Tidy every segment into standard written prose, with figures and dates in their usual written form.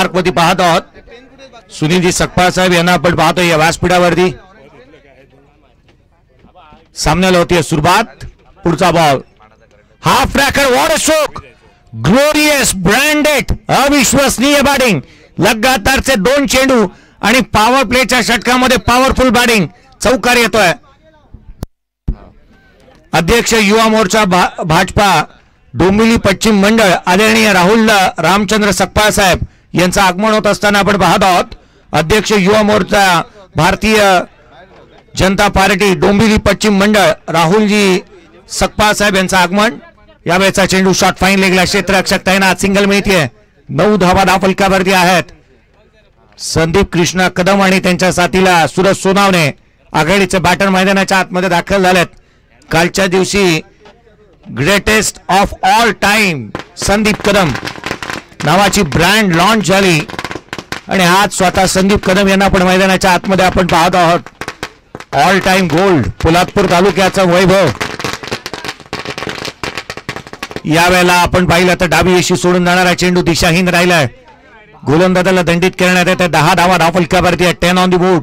मार्कवरती पाहत आहोत सुनीलजी सकपाळ साहेब यांना आपण पाहतोय या व्यासपीठावरती. सामन्याला होती सुरुवात. पुढचा ball half racket. What a stroke. Glorious branded अविश्वसनीय बॅटिंग. लगातारचे 2 चेंडू आणि पॉवर प्लेच्या षटकामध्ये पॉवरफुल बॅटिंग. चौकार येतोय. अध्यक्ष युवा मोर्चा भाजपा डोंबिवली पश्चिम मंडळ आदरणीय राहुल रामचंद्र सकपाळ साहेब यांचं आगमन होत असताना आपण पाहत आहोत. अध्यक्ष युवा मोर्चा भारतीय जनता पार्टी डोंबिवली पश्चिम मंडळ राहुलजी सकपाळ साहेब यांचं आगमन. यावेळेचा चेंडू शॉट फाईन लेगला. क्षेत्ररक्षक तैनात. सिंगल मिळतीये. 9 धावा धावफलकावरती आहेत. संदीप कृष्णा कदम आणि त्यांच्या साथीला सूरज सोनावणे आघाडीचे बॅटर मैदानाच्या आतमध्ये दाखल झालेत. कालच्या दिवशी greatest of all time Sandeep Kadam नावाची ब्रँड लॉन्च झाली आणि आज स्वतः संदीप कदम यांना पण मैदानाच्या आतमध्ये आपण पाहत आहोत. ऑल टाइम गोल्ड पोलादपूर तालुक्याचा वैभव. यावेळेला आपण पाहिलं तर डावी यशी सोडून जाणारा चेंडू दिशाहीन राहिलाय. गोलंदाजाला दंडित करण्यात येते. 10 धावा धावफलकावरती आहेत. 10 ऑन दी बोर्ड.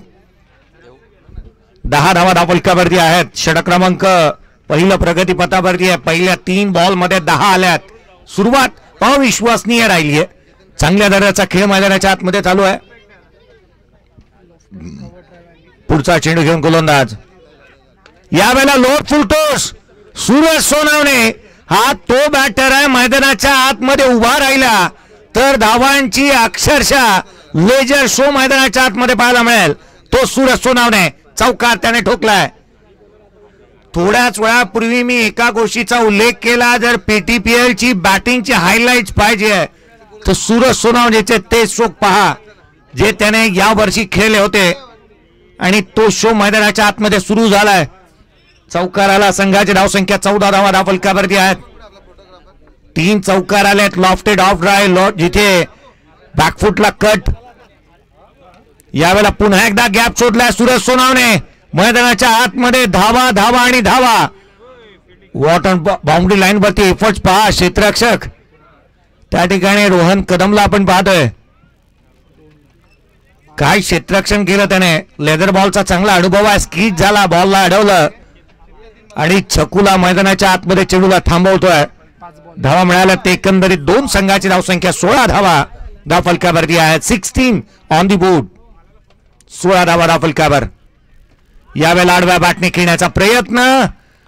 10 धावा धावफलकावरती आहेत. षटक क्रमांक पहिलं प्रगतीपथावरती आहे. पहिल्या 3 बॉल मध्ये 10 आल्यात. सुरुवात अविश्वसनीय राहिली आहे. चांगल्या दर्जाचा खेळ मैदानाच्या आतमध्ये चालू आहे. पुढचा चेंडू घेऊन गोलंदाज. यावेळेला लोड फुलटोस. सूरज सोनावणे हा तो बॅटर आहे मैदानाच्या आतमध्ये उभा राहिला तर धावांची अक्षरशः लेजर शो मैदानाच्या आतमध्ये पाहायला मिळेल. तो सूरज सोनावणे. चौकार त्याने ठोकलाय. थोड्याच वेळापूर्वी मी एका गोष्टीचा उल्लेख केला. जर पीटीपीएल ची बॅटिंगची हायलाइट्स पाहिजे तर सूरज सोनावणेचे ते स्ट्रोक पहा जे त्याने या वर्षी खेळले होते आणि तो शो मैदानाच्या आतमध्ये सुरू झालाय. चौकार आला. संघाची धावसंख्या 14 धावा धावफलकावरती आहेत. 3 चौकार आलेत. लॉफ्टेड ऑफ ड्राय जिथे बॅकफुटला कट. यावेळेला पुन्हा एकदा गॅप शोधलाय सूरज सोनावणे. मैदानाच्या आतमध्ये धावा धावा आणि धावा. वॉटर बाउंड्री लाईन वरती एफर्ट्स पहा. क्षेत्ररक्षक त्या ठिकाणी रोहन कदमला आपण पाहतोय. काय क्षेत्ररक्षण केलं त्याने. लेदर बॉलचा चांगला अनुभव आहे. स्कीज झाला. बॉलला अडवलं आणि छकुला मैदानाच्या आतमध्ये चेंडूला थांबवतोय. धावा मिळाल्या ते एकंदरीत 2 संघाची धावसंख्या 16 धावा धावफलकावरती आहेत. 16 ऑन दी बोर्ड. 16 धावा धावफलकावर. यावेळेला आडव्या बॅटने खेळण्याचा प्रयत्न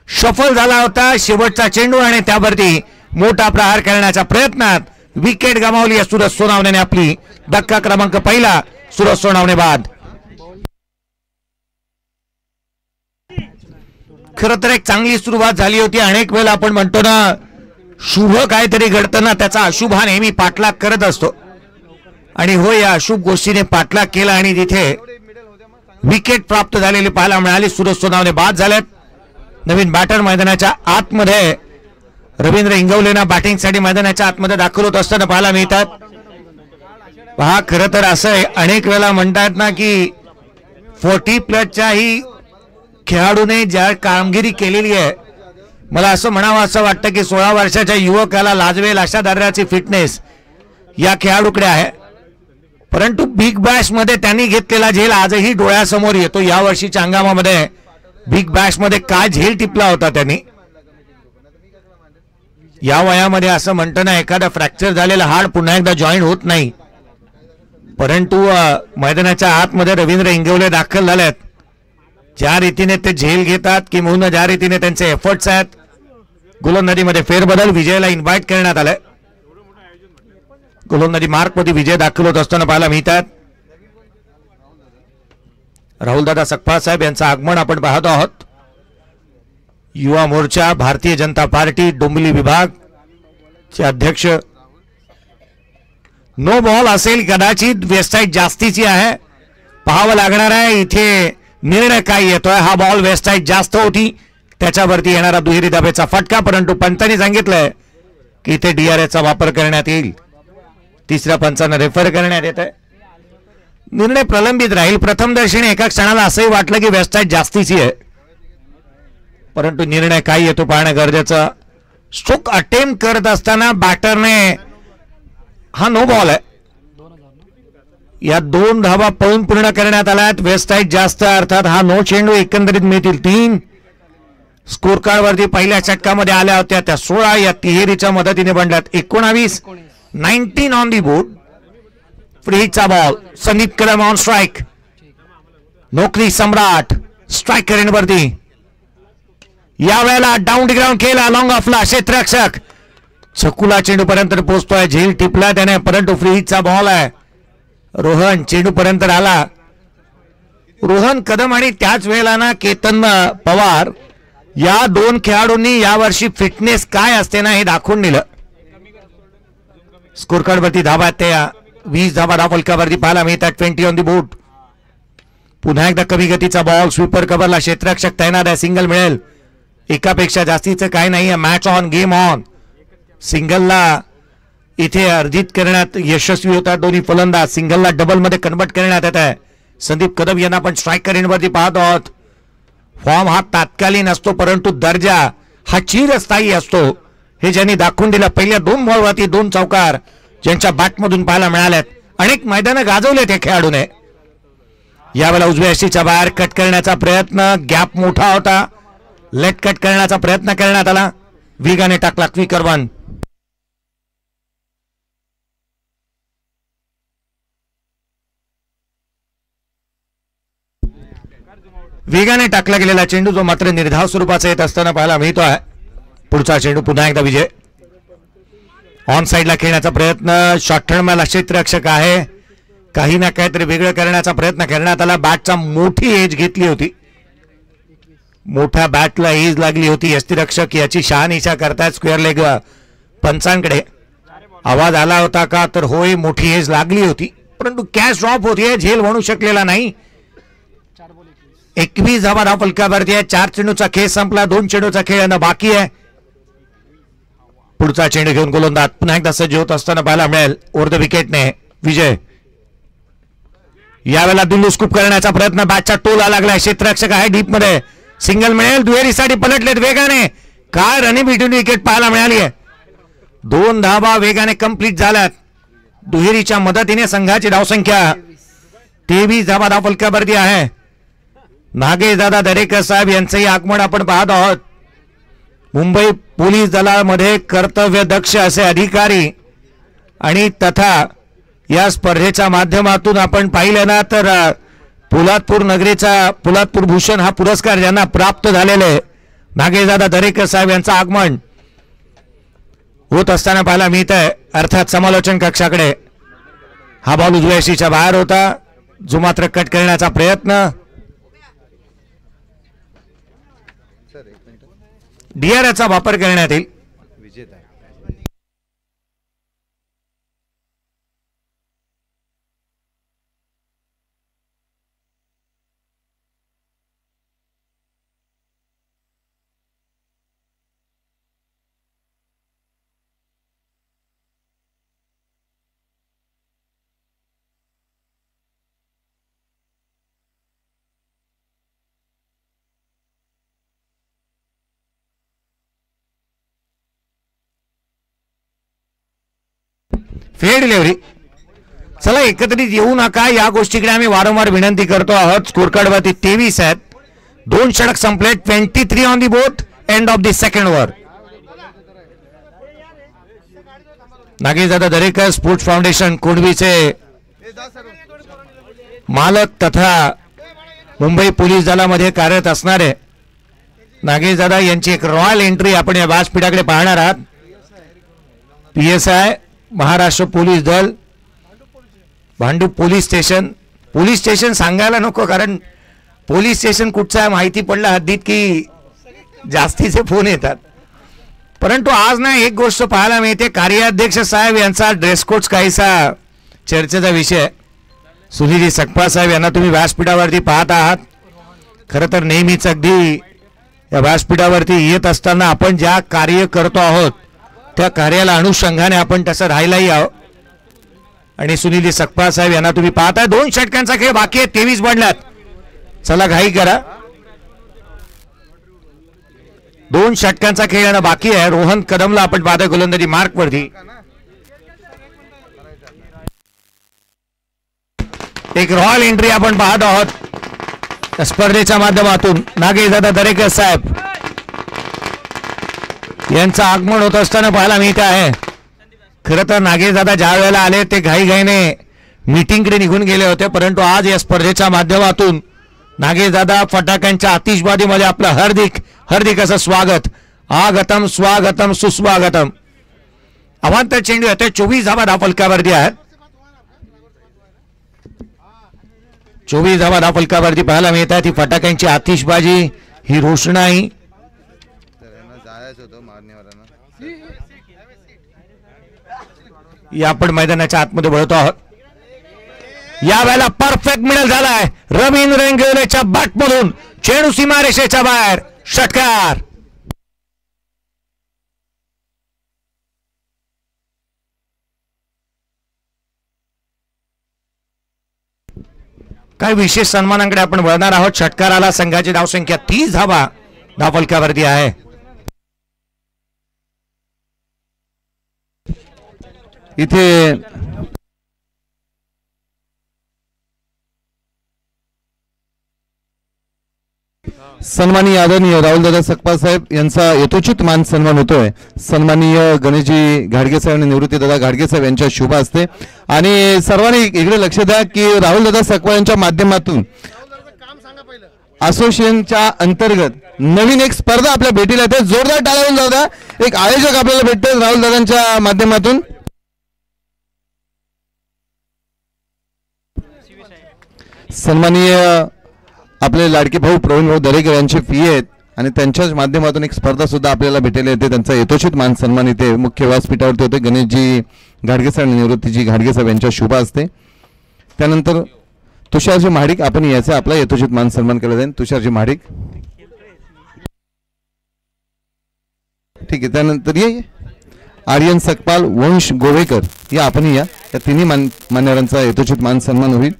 सफल झाला होता. शेवटचा चेंडू आणि त्यावरती मोठा प्रहार करण्याच्या प्रयत्नात विकेट गमावली आहे सूरज सोनावणे आपली. धक्का क्रमांक पहिला सूरज सोनावणे बाद. खर तर एक चांगली सुरुवात झाली होती. अनेक वेळेला आपण म्हणतो ना शुभ काहीतरी घडताना त्याचा अशुभ हा नेहमी पाठलाग करत असतो आणि हो या अशुभ गोष्टीने पाठलाग केला आणि तिथे विकेट प्राप्त झालेली पाहायला मिळाली. सूरज सोनावणे बाद झालेत. नवीन बॅटर मैदानाच्या आतमध्ये रवींद्र इंगवलेना बॅटिंगसाठी मैदानाच्या आतमध्ये दाखल होत असताना पाहायला मिळतात. पहा खरं तर असं आहे अनेक वेळेला म्हणतात ना की 40+ ही खेळाडूने ज्या कामगिरी केलेली आहे मला असं म्हणावं असं वाटतं की 16 वर्षाच्या युवकाला लाजवेल अशा दर्जाची फिटनेस या खेळाडूकडे आहे. परंतु बिग बॅश मध्ये त्यांनी घेतलेला झेल आजही डोळ्यासमोर येतो. या वर्षीच्या हंगामामध्ये बिग बॅश मध्ये काय झेल टिपला होता त्यांनी. या वयामध्ये असं म्हणतं ना एखादा फ्रॅक्चर झालेला हाड पुन्हा एकदा जॉईंट होत नाही. परंतु मैदानाच्या आतमध्ये रवींद्र इंगवले दाखल झालेत. ज्या रीतीने ते झेल घेतात किंवा ज्या रीतीने त्यांचे एफर्ट्स आहेत. गोलंदाजीमध्ये फेरबदल. विजयला इन्व्हाइट करण्यात आलंय. गोलंदाजी मार्कमध्ये विजय दाखल होत असताना पाहायला मिळतात. राहुलदादा सकपाळ साहेब यांचं आगमन आपण पाहतो आहोत. युवा मोर्चा भारतीय जनता पार्टी डोंबिवली विभाग चे अध्यक्ष. नो बॉल असेल कदाचित. वेस्टाईट जास्तीची आहे. पाहावं लागणार आहे इथे निर्णय काय येतोय. हा बॉल वेस्टाईट जास्त होती त्याच्यावरती येणारा दुहेरी धाबेचा फटका. परंतु पंतांनी सांगितलंय की इथे डीआरएसचा वापर करण्यात येईल. तिसऱ्या पंचांना रेफर करण्यात येत आहे. निर्णय प्रलंबित राहील. प्रथमदर्शनी एका क्षणाला असंही वाटलं की वेस्टाईट जास्तीची आहे परंतु निर्णय काय येतो पाहणं गरजेचं. स्ट्रोक अटेम्प्ट करत असताना बॅटरने हा नो बॉल आहे या 2 धावा पळून पूर्ण करण्यात आल्यात. वेस्ट साइड जास्त अर्थात हा नो चेंडू. एकंदरीत मिळतील 3. स्कोर कार्ड वरती पहिल्या षटकामध्ये आल्या होत्या त्या 16 या तिहेरीच्या मदतीने बनल्यात 19. 19 ऑन दी बोर्ड. फ्रीचा ball. Sandeep Kadam on strike. नोकरी सम्राट स्ट्राइक करेन वरती. या वेळेला डाऊन दी ग्राउंड खेळला लॉंग ऑफला क्षेत्ररक्षक चकुला चेंडू पर्यंत पोहोचतोय. झेल टिपला त्याने परंतु फ्रीचा बॉल आहे. रोहन चेंडू पर्यंत आला. रोहन कदम आणि त्याच वेळेला ना केतन पवार या 2 खेळाडूंनी यावर्षी फिटनेस काय असते ना हे दाखवून दिलं. स्कोर कार्ड वरती धाबा त्या 20 धाबा धावफलकावरती पाहायला मिळतात. 20 ऑन दी बोर्ड. पुन्हा एकदा कमी गतीचा बॉल. स्वीपर कव्हरला क्षेत्ररक्षक तैनात आहे. सिंगल मिळेल. एकापेक्षा जास्तीचं काय नाही. Match on game on. सिंगलला इथे अर्जित करण्यात यशस्वी होतात दोन्ही फलंदाज. सिंगलला डबल मध्ये कन्वर्ट करण्यात येत आहे. संदीप कदम यांना आपण स्ट्राईक रेंजवरती पाहत आहोत. फॉर्म हा तात्कालीन असतो परंतु दर्जा हा चिरस्थायी असतो हे ज्यांनी दाखवून दिलं. पहिल्या 2 बॉलवरती 2 चौकार ज्यांच्या बॅटमधून पाहायला मिळाल्यात. अनेक मैदानं गाजवले त्या खेळाडूने. यावेळेला उजव्या यष्टीच्या बाहेर कट करण्याचा प्रयत्न. गॅप मोठा होता. लेट कट करण्याचा प्रयत्न करण्यात आला. वेगाने टाकला क्विकर 1. वेगाने टाकला गेलेला चेंडू जो मात्र निर्धाव स्वरूपाचा येत असताना पाहायला मिळतो आहे. पुढचा चेंडू पुन्हा एकदा विजय. ऑन साइडला खेळण्याचा प्रयत्न. शॉर्ट टर्मला क्षेत्ररक्षक आहे. काही ना काहीतरी वेगळं करण्याचा प्रयत्न करण्यात आला. बॅटचा मोठी एज घेतली होती. मोठ्या बॅटला एज लागली होती. यष्टीरक्षक याची शहानिशा करतायत स्क्वेअर लेग पंचांकडे. आवाज आला होता का तर होय मोठी एज लागली होती परंतु कॅच ड्रॉप होती. झेल म्हणू शकलेला नाही. 21 धावा धावफलकावरती आहे. 4 चेंडूचा खेळ संपला. 2 चेंडूचा खेळ बाकी आहे. पुढचा चेंडू घेऊन गोलंदाज पुन्हा एकदा सज्ज होत असताना पाहायला मिळेल. ओव्हर द विकेटने विजय. यावेळेला दिल्लू स्कूप करण्याचा प्रयत्न. बॅटचा टोला लागलाय. क्षेत्ररक्षक आहे डीप मध्ये. सिंगल मिळेल. दुहेरीसाठी पलटलेत वेगाने. काय रनिंग बिटवीन विकेट पाहायला मिळाली आहे. 2 धावा वेगाने कंप्लीट झाल्यात. दुहेरीच्या मदतीने संघाची धावसंख्या 23 धावा धावफलकावरती आहे. नागेशदादा दरेकर साहेब यांचंही आगमन आपण पाहत आहोत. मुंबई पोलीस दलामध्ये कर्तव्य दक्ष असे अधिकारी आणि तथा या स्पर्धेच्या माध्यमातून आपण पाहिलं ना तर पोलादपूर नगरीचा पोलादपूर भूषण हा पुरस्कार ज्यांना प्राप्त झालेले नागेशदादा दरेकर साहेब यांचं आगमन होत असताना पाहायला मिळत आहे. अर्थात समालोचन कक्षाकडे हा बॉल उजव्या यष्टीच्या बाहेर होता जो मात्र कट करण्याचा प्रयत्न. डीआरचा वापर करण्यात येईल. फेड डिलिव्हरी. चला एकत्रित येऊ नका या गोष्टीकडे आम्ही वारंवार विनंती करतो आहोत. स्कोर कार्ड वरती 23 आहेत. 2 षटक संपले. 23 on the board. End of the second over. नागेशदादा दरेकर स्पोर्ट्स फाउंडेशन कोंडवीचे मालक तथा मुंबई पोलीस दलामध्ये कार्यरत असणारे नागेशदादा यांची एक रॉयल एंट्री आपण या व्यासपीठाकडे पाहणार आहात. PSI महाराष्ट्र पोलीस दल भांडूप पोलीस स्टेशन सांगायला नको कारण पोलीस स्टेशन कुठचं आहे माहिती पडलं हद्दीत की जास्तीचे फोन येतात. परंतु आज ना एक गोष्ट पाहायला मिळते. कार्याध्यक्ष साहेब यांचा ड्रेस कोड काहीसा चर्चेचा विषय. सुनील सकपा साहेब यांना तुम्ही व्यासपीठावरती पाहत आहात. खरं तर नेहमीच अगदी या व्यासपीठावरती येत असताना आपण ज्या कार्य करतो आहोत त्या कार्याला अनुषंगाने आपण तसं राहिलाही आहोत. आणि सुनील सकपा साहेब यांना तुम्ही पाहताय. 2 षटकांचा खेळ बाकी आहे. 23 बनल्यात. चला घाई करा. 2 षटकांचा खेळ बाकी आहे. रोहन कदमला आपण पाहतोय गोलंदाजी मार्क वरती. एक रॉयल एंट्री आपण पाहत आहोत स्पर्धेच्या माध्यमातून. नागेशदादा दरेकर साहेब यांचं आगमन होत असताना पाहायला मिळत आहे. खरं तर नागेशदादा ज्या वेळेला आले ते घाईघाईने मीटिंगकडे निघून गेले होते, परंतु आज या स्पर्धेच्या माध्यमातून नागेशदादा फटाक्यांच्या आतिषबाजीमध्ये आपलं हार्दिक असं स्वागत. आगतम स्वागतम सुस्वागतम. अवांतर चेंडू येते. 24 धावा धावफलकावरती आहेत. 24 धावा धावफलकावरती पाहायला मिळत आहे. ती फटाक्यांची आतिषबाजी, ही रोषणाई. या आपण मैदानाच्या आतमध्ये वळतो आहोत. या वेळेला परफेक्ट मिडल झालाय रवींद्र इंगवलेच्या बॅटमधून. चेंडू सीमारेषेच्या बाहेर. षटकार. काही विशेष सन्मानांकडे आपण वळणार आहोत. षटकाराला संघाची धावसंख्या 30 धावा धावफलकावरती आहे. इथे सन्माननीय आदरणीय राहुलदादा सकपाल साहेब यांचा यथोचित मान सन्मान होतोय. सन्माननीय गणेशजी घाडगे साहेब आणि निवृत्तीदादा घाडगे साहेब यांच्या शुभ हस्ते. आणि सर्वांनी इकडे लक्ष द्या की राहुलदादा सकपाल यांच्या माध्यमातून असोसिएशनच्या अंतर्गत नवीन एक स्पर्धा आपल्या भेटीला येते. जोरदार टाळ्या जाऊ द्या. एक आयोजक आपल्याला भेटते राहुलदादांच्या माध्यमातून. सन्माननीय आपले लाडके भाऊ प्रवीण भाऊ दरेकर यांचे फी आहेत आणि त्यांच्याच माध्यमातून एक स्पर्धा सुद्धा आपल्याला भेटायला येते. त्यांचा यथोचित मान सन्मान इथे मुख्य व्यासपीठावरती होते. गणेशजी घाडगे साहेब आणि निवृत्तीजी घाडगे साहेब यांच्या शुभ असते. त्यानंतर तुषारजी महाडिक आपण याचा आपला यथोचित मान सन्मान केला जाईल. तुषारजी महाडिक ठीक आहे. त्यानंतर ये आर्यन सकपाल वंश गोवेकर या आपण या तिन्ही मान्यवरांचा यथोचित मान सन्मान होईल.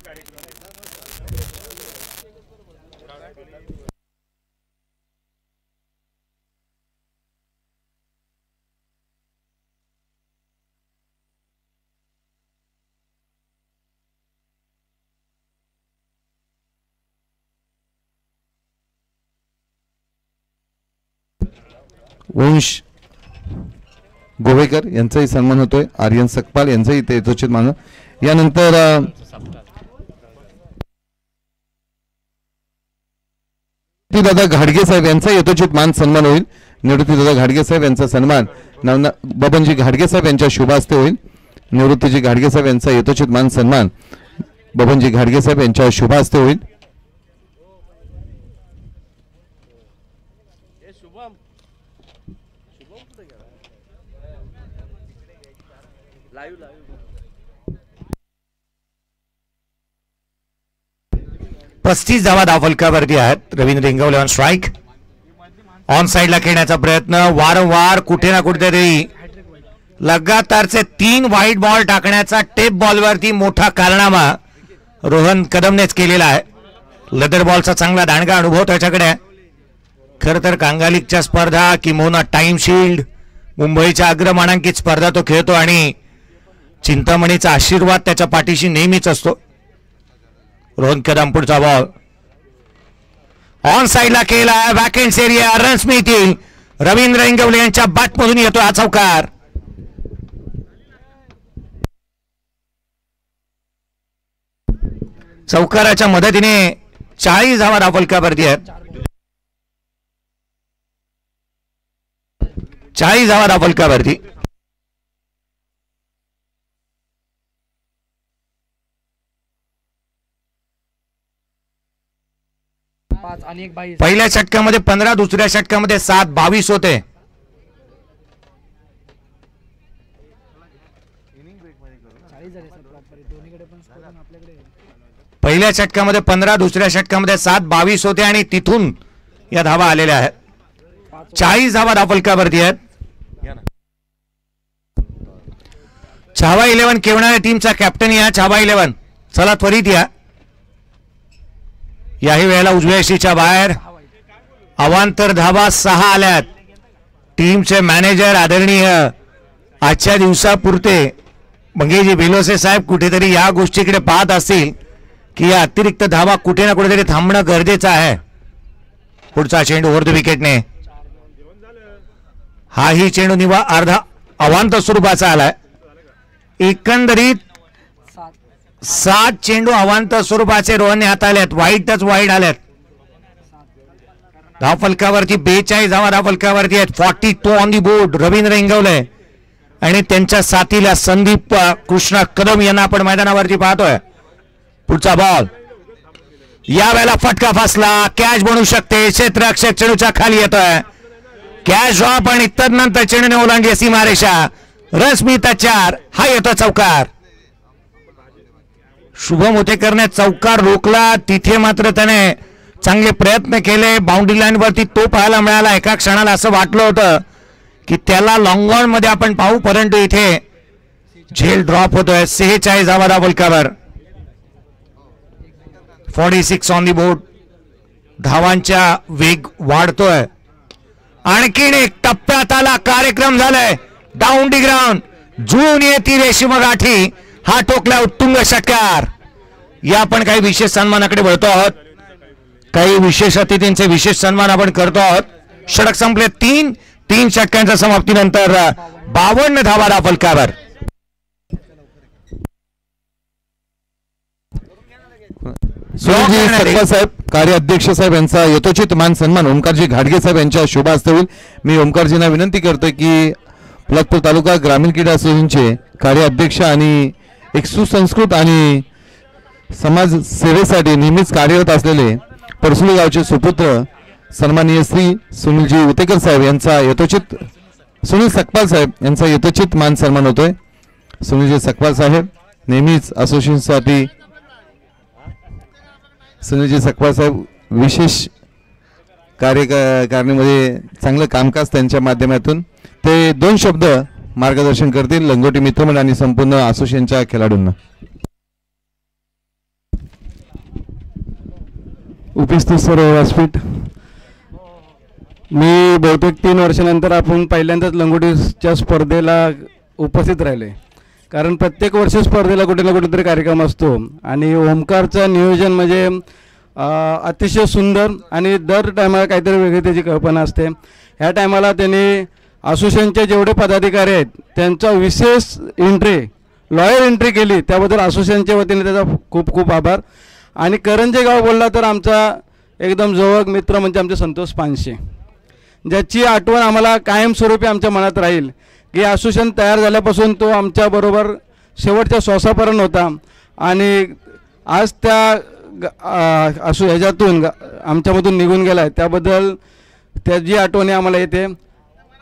वंश गोवेकर यांचाही सन्मान होतोय. आर्यन सकपाल यांचाही ते यथोचित मान. यानंतर दादा घाडगे साहेब यांचा यथोचित मान सन्मान होईल. निवृत्तीदादा घाडगे साहेब यांचा सन्मान बबनजी घाडगे साहेब यांच्या शुभ हस्ते होईल. निवृत्तीजी घाडगे साहेब यांचा यथोचित मान सन्मान बबनजी घाडगे साहेब यांच्या शुभ हस्ते होईल. पस्तीस धावा धावफलकावरती आहेत. Ravindra Ingawale on strike. On साइडला खेळण्याचा प्रयत्न. वारंवार कुठे ना कुठेतरी लगातारचे 3 व्हाईट बॉल टाकण्याचा टेप बॉलवरती मोठा कारनामा रोहन कदमनेच केलेला आहे. लेदर बॉलचा चांगला दांडगा अनुभव त्याच्याकडे. खरं तर कांगालिकच्या स्पर्धा किंवा टाइम शील्ड मुंबईच्या अग्रमानांकित स्पर्धा तो खेळतो आणि चिंतामणीचा आशीर्वाद त्याच्या पाठीशी नेहमीच असतो. रोहन कदम पुढचा बॉल ऑन साइडला केला. Vacant area. रन्स मिळतील. रवींद्र इंगवले यांच्या बॅटमधून येतो हा चौकार. चौकाराच्या मदतीने 40 धावा धावफलकावरती आहेत. 40 धावा धावफलकावरती. पहिल्या षटकामध्ये 15, दुसऱ्या षटकामध्ये 7, 22 होते. पहिल्या षटकामध्ये 15, दुसऱ्या षटकामध्ये 7, 22 होते आणि तिथून या धावा आलेल्या आहेत. 40 धावा धावफलकावरती आहेत. छावा 11 केवणाऱ्या टीमचा कॅप्टन या छावा 11. चला त्वरित या. याही वेळेला उजव्या यशीच्या बाहेर. अवांतर धावा 6 आल्यात. टीमचे मॅनेजर आदरणीय आजच्या दिवसापुरते मंगेजी बेलोसे साहेब कुठेतरी या गोष्टीकडे पाहत असतील की या अतिरिक्त धावा कुठे ना कुठेतरी थांबणं गरजेचं आहे. पुढचा चेंडू ओव्हर द विकेटने. हाही चेंडू अर्धा अवांत स्वरूपाचा आलाय. एकंदरीत 7 चेंडू अवांत स्वरूपाचे रोहनने हाताळलेत. वाईटच वाईट आलेत. धावफलकावरती 42 धावा धावफलकावरती आहेत. 42 on the board. Ravindra Ingawale आणि त्यांच्या साथीला संदीप कृष्ण कदम यांना आपण मैदानावरती पाहतोय. पुढचा बॉल यावेळेला फटका फसला. कॅच बनू शकते. क्षेत्ररक्षक चेंडूच्या खाली येतोय. कॅच ड्रॉप आणि तदनंतर चेंडूने ओलांडली सीमारेषा. रश्मिता 4. हा येतो चौकार. शुभम उतेकरने चौकार रोखला. तिथे मात्र त्याने चांगले प्रयत्न केले. बाउंड्री लाईन वरती तो पाहायला मिळाला. एका क्षणाला असं वाटलं होतं की त्याला लॉंग ऑन मध्ये आपण पाहू, परंतु इथे झेल ड्रॉप होतोय. 46 धावा धावफलकावर. 46 ऑन दी बोर्ड. धावांचा वेग वाढतोय. आणखीन एक टप्प्यात आला कार्यक्रम झालाय. Down the ground. जुळून येती रेशीम गाठी. हा टोकला उत्तुंग षटकार. या आपण काही विशेष सन्मानाकडे वळतो आहोत. काही विशेष अतिथींचे विशेष सन्मान आपण करतो आहोत. षटक संपले. 3 षटकांच्या समाप्तीनंतर 52 धावा धावफलकावर. साहेब कार्याध्यक्ष साहेब यांचा यथोचित मान सन्मान ओमकारजी घाडगे साहेब यांच्या शुभ हस्ते होईल. मी ओमकारजींना विनंती करतोय की पोलादपूर तालुका ग्रामीण क्रीडा असोसिएशनचे कार्याध्यक्ष आणि एक सुसंस्कृत आणि समाज सेवेसाठी नेहमीच कार्यरत असलेले परसुली गावचे सुपुत्र सन्माननीय श्री सुनीलजी उतेकर साहेब यांचा यथोचित सुनील सकपाल साहेब यांचा यथोचित मान सन्मान होतोय. सुनीलजी सकपाल साहेब नेहमीच असोसिएशनसाठी सुनीलजी सकपाल साहेब विशेष कार्यकारिणीमध्ये चांगलं कामकाज त्यांच्या माध्यमातून ते 2 शब्द मार्गदर्शन करतील लंगोटी मित्रमंडळ आणि संपूर्ण असोसिएशनच्या खेळाडूंना. उपस्थित सर्व व्यासपीठ, मी बहुतेक 3 वर्षानंतर आपण पहिल्यांदाच लंगोटीच्या स्पर्धेला उपस्थित राहिले. कारण प्रत्येक वर्षी स्पर्धेला कुठे ना कुठेतरी कार्यक्रम असतो आणि ओमकारचं नियोजन म्हणजे अतिशय सुंदर आणि दर टायमाला काहीतरी वेगळी त्याची कल्पना असते. ह्या टायमाला त्यांनी असोसिएशनचे जेवढे पदाधिकारी आहेत त्यांचा विशेष लॉयर एंट्री केली, त्याबद्दल असोसिएशनच्या वतीने त्याचा खूप खूप आभार. आणि करंजे गाव बोलला तर आमचा एकदम जवळ मित्र म्हणजे आमचे संतोष पानशे, ज्याची आठवण आम्हाला कायमस्वरूपी आमच्या मनात राहील की असोसिएशन तयार झाल्यापासून तो आमच्याबरोबर शेवटच्या श्वासापर्यंत होता. आणि आज त्या ह्याच्यातून आमच्यामधून निघून गेला आहे, त्याबद्दल त्याची आठवणी आम्हाला येते.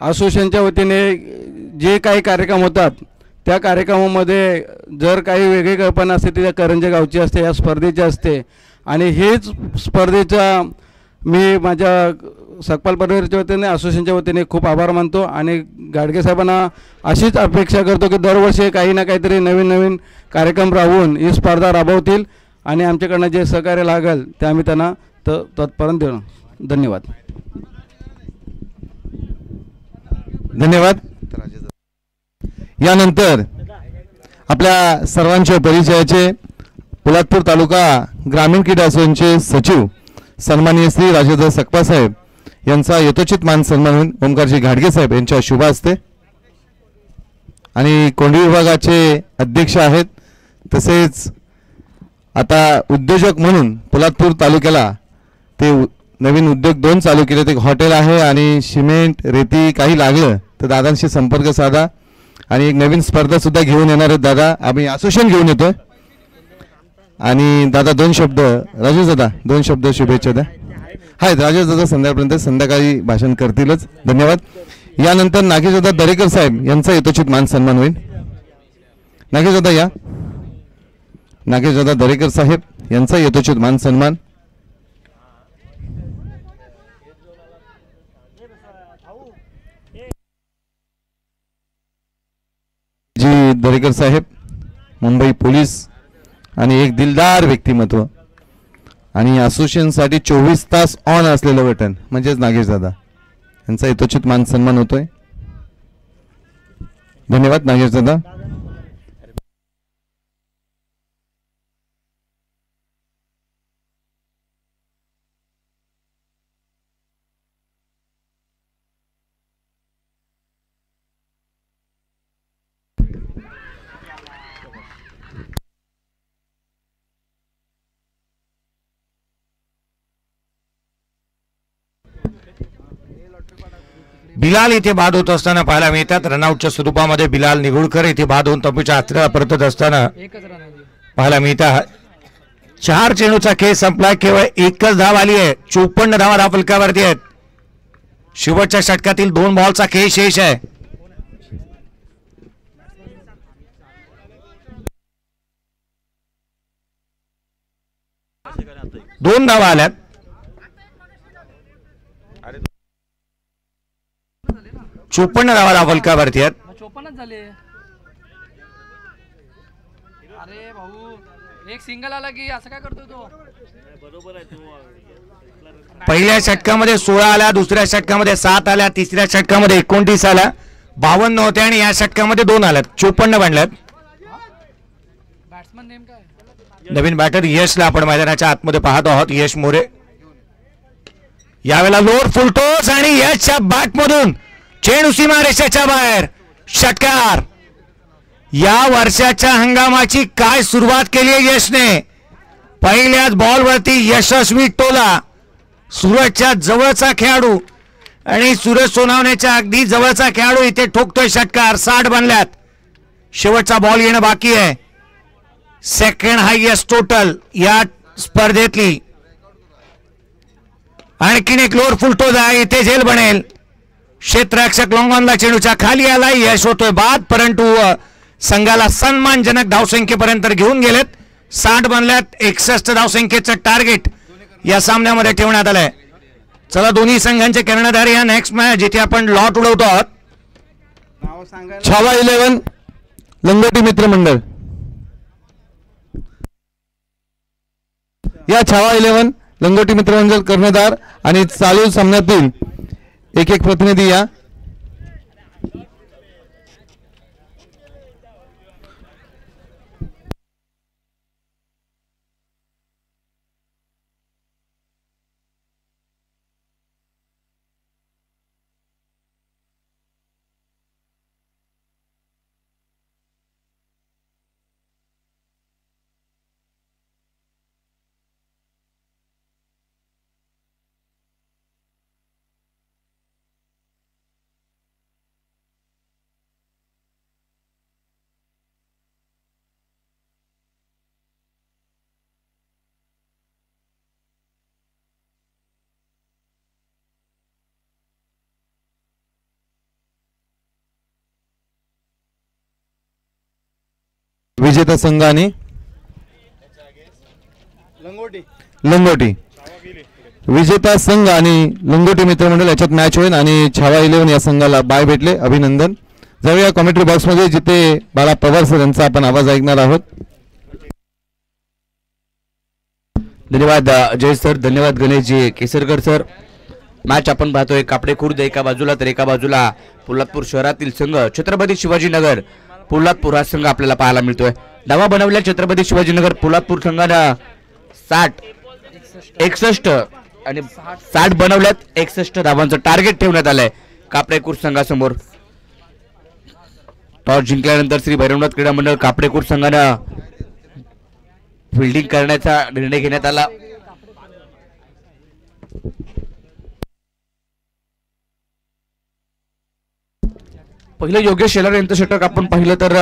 असोसिएशनच्या वतीने जे काही कार्यक्रम होतात त्या कार्यक्रमामध्ये जर काही वेगळी कल्पना असते ती त्या करंजे गावची असते, या स्पर्धेची असते. आणि हेच स्पर्धेचा मी माझ्या सकपाल परिवाराच्या वतीने असोसिएशनच्या वतीने खूप आभार मानतो. आणि गाडगे साहेबांना अशीच अपेक्षा करतो की दरवर्षी काही ना काहीतरी नवीन नवीन कार्यक्रम राबवून ही स्पर्धा राबवतील आणि आमच्याकडनं जे सहकार्य लागेल ते आम्ही त्यांना तत्पर्यंत देऊ. धन्यवाद. धन्यवाद. यानंतर आपल्या सर्वांच्या परिचयाचे पोलादपूर तालुका ग्रामीण क्रीडा असोसिएशनचे सचिव सन्माननीय श्री राजेंद्र सकपाल साहेब यांचा यथोचित मान सन्मान होऊन ओमकारजी घाडगे साहेब यांच्या शुभ हस्ते. आणि कोंढवी विभागाचे अध्यक्ष आहेत, तसेच आता उद्योजक म्हणून पोलादपूर तालुक्याला ते नवीन उद्योग 2 चालू केले. ते हॉटेल आहे आणि सिमेंट रेती काही लागलं तर दादांशी संपर्क साधा. आणि एक नवीन स्पर्धा सुद्धा घेऊन येणार आहेत दादा, आम्ही असोसिएशन घेऊन येतोय. आणि दादा 2 शब्द, राजेश दादा 2 शब्द शुभेच्छा द्या. आहेत राजेश दादा संध्याकाळी भाषण करतीलच. धन्यवाद. यानंतर नागेश दादा दरेकर साहेब यांचा यथोचित मान सन्मान होईल. नागेश दादा या. नागेश दादा दरेकर साहेब यांचा यथोचित मान सन्मान. जी दरेकर साहेब मुंबई पोलीस आणि एक दिलदार व्यक्तिमत्व आणि असोसिएशनसाठी 24 तास ऑन असलेलं बटन म्हणजेच नागेश दादा यांचा यथोचित मान सन्मान होतोय. धन्यवाद नागेश दादा. बिलाल इथे बाद होत असताना पाहायला मिळतात. रनआउटच्या स्वरूपामध्ये बिलाल निगुळकर इथे बाद होऊन तंबूच्या आतड्याला परतत असताना पाहायला मिळतात. 4 चेंडूचा खेळ संपला. केवळ एकच धाव आली आहे. 54 धावा धाव फलकावरती आहेत. शेवटच्या षटकातील 2 बॉलचा खेळ शेष आहे. दोन धावा आल्यात. चोपन्न धावा धाव फलकावरती आहेत. 54 झाले. अरे भाऊ एक सिंगल आला की असं काय करतो तो. पहिल्या षटकामध्ये 16 आल्या, दुसऱ्या षटकामध्ये 7 आल्या, तिसऱ्या षटकामध्ये 29 आल्या, 52 होत्या आणि या षटकामध्ये 2 आल्यात. 54 बनल्यात. बॅट्समन नेम काय. नवीन बॅटर यशला आपण मैदानाच्या आतमध्ये पाहतो आहोत. यश मोरे यावेळेला लोअर फुलटोस आणि यशच्या बॅटमधून चेंडू सीमारेषेच्या बाहेर. षटकार. या वर्षाच्या हंगामाची काय सुरुवात केली आहे यशने. पहिल्याच बॉलवरती यशस्वी टोला. सूरजच्या जवळचा खेळाडू आणि सूरज सोनावणेच्या अगदी जवळचा खेळाडू इथे ठोकतोय षटकार. 60 बनल्यात. शेवटचा बॉल येणं बाकी आहे. सेकंड हायएस्ट टोटल या स्पर्धेतली. आणखीन एक लोअर फुलटोज आहे. इथे झेल बनेल. क्षेत्ररक्षक लॉंगॉनला चेंडूच्या खाली आला. यश होतोय बाद, परंतु संघाला सन्मानजनक धावसंख्येपर्यंत घेऊन गेलेत. 60 बनल्यात. 61 धावसंख्येचं टार्गेट या सामन्यामध्ये ठेवण्यात आलंय. चला दोन्ही संघांचे कर्णधार या नेक्स्ट मॅच जिथे आपण लॉट उडवतो आहोत. छावा 11 लंगोटी मित्र मंडळ. या छावा 11 लंगोटी मित्र मंडळ कर्णधार आणि चालू सामन्यातील एक प्रतिनिधी या. विजेता संघ आणि लंगोटी. विजेता संघ आणि लंगोटी मित्रमंडळ याच्यात मॅच होईल आणि छावा 11 या संघाला बाय भेटले. अभिनंदन. जाऊया कॉमेंट्री बॉक्स मध्ये जिथे बाळा पवार सर यांचा आपण आवाज ऐकणार आहोत. धन्यवाद जय सर. धन्यवाद गणेशजी केसरकर सर. मॅच आपण पाहतोय कापडे खुर्द एका बाजूला तर एका बाजूला पोलादपूर शहरातील संघ छत्रपती शिवाजीनगर पोलादपूर हा संघ आपल्याला पाहायला मिळतोय. धावा बनवल्या छत्रपती शिवाजीनगर पोलादपूर संघानं 61 आणि 60 बनवल्यात. 61 धावांचं टार्गेट ठेवण्यात आलंय कापडेकूर संघासमोर. टॉस जिंकल्यानंतर श्री भैरवनाथ क्रीडा मंडळ कापडेकूर संघानं फिल्डिंग करण्याचा निर्णय घेण्यात आला. पहिलं योगेश शेलार यांचं षटक आपण पाहिलं तर